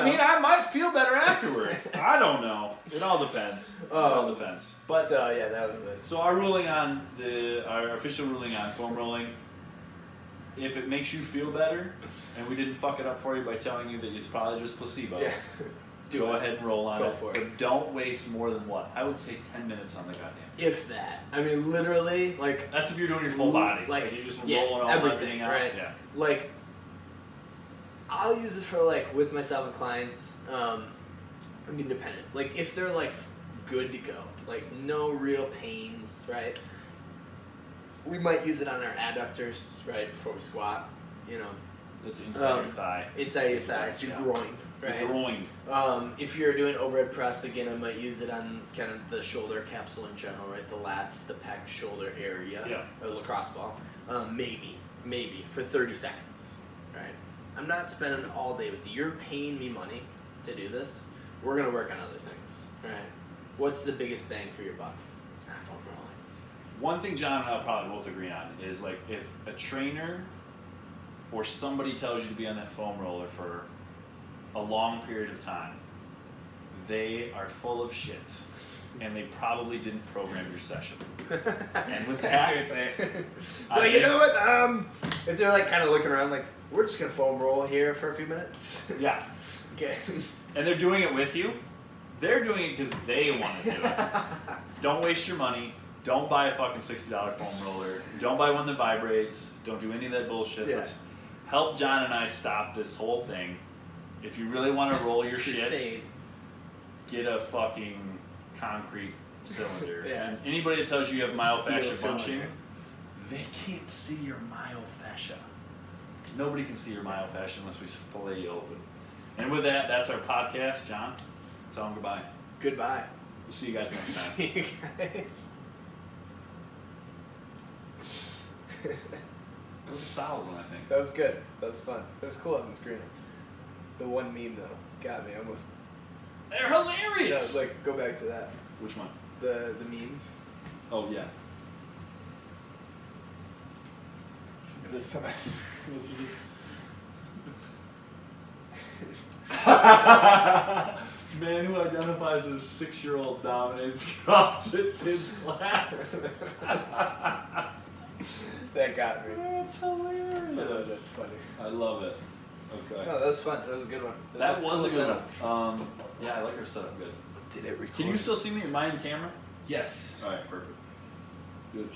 mean, I might feel better afterwards. I don't know. It all depends. It all depends. But So yeah, that was it. so our official ruling on foam rolling. If it makes you feel better, and we didn't fuck it up for you by telling you that it's probably just placebo, Yeah. go ahead and roll on Go it. for it. But don't waste more than what? I would say 10 minutes on the goddamn. If that. I mean, literally, like That's if you're doing your full body. Like, you're just yeah, rolling all everything, everything out. right? Yeah. like I'll use it for like with myself and clients. I'm independent. Like if they're like good to go, like no real pains, right? We might use it on our adductors, right, before we squat. You know, That's inside your thigh. inside your thighs, your Yeah. groin, right? Your groin. If you're doing overhead press, again, I might use it on kind of the shoulder capsule in general, right? The lats, the pec, shoulder area, Yeah. or lacrosse ball. Maybe for 30 seconds, right? I'm not spending all day with you. You're paying me money to do this. We're gonna work on other things, right? What's the biggest bang for your buck? It's not foam rolling. One thing John and I will probably both agree on is like if a trainer or somebody tells you to be on that foam roller for a long period of time, they are full of shit. And they probably didn't program your session. And with that, Seriously. I Like, you mean- know what? If they're like kind of looking around, like, we're just gonna foam roll here for a few minutes. yeah, Okay. and they're doing it with you. They're doing it because they want to do it. Don't waste your money. Don't buy a fucking $60 foam roller. Don't buy one that vibrates. Don't do any of that bullshit. Yeah. Let's help John and I stop this whole thing. If you really want to roll your shit, Crusade. get a fucking concrete cylinder. Yeah. And anybody that tells you have myofascial Steel bunching, cylinder. they can't see your myofascia. Nobody can see your myofascia unless we fillet you open. And with that, that's our podcast. John, tell them goodbye. Goodbye. We'll see you guys next time. See you guys. It was a solid one, I think. That was good. That was fun. It was cool having the screener. The one meme though got me almost. They're hilarious! Yeah, like go back to that. Which one? The memes. Oh yeah. This time. Man who identifies as 6-year-old dominates CrossFit kids class. That got me. That's hilarious. Oh, that's funny. I love it. Okay. No, that was fun. That was a good one. That was a good one. Yeah, I like our setup good. Did it record? Can you still see me? Am I in camera? Yes. All right, perfect. Good.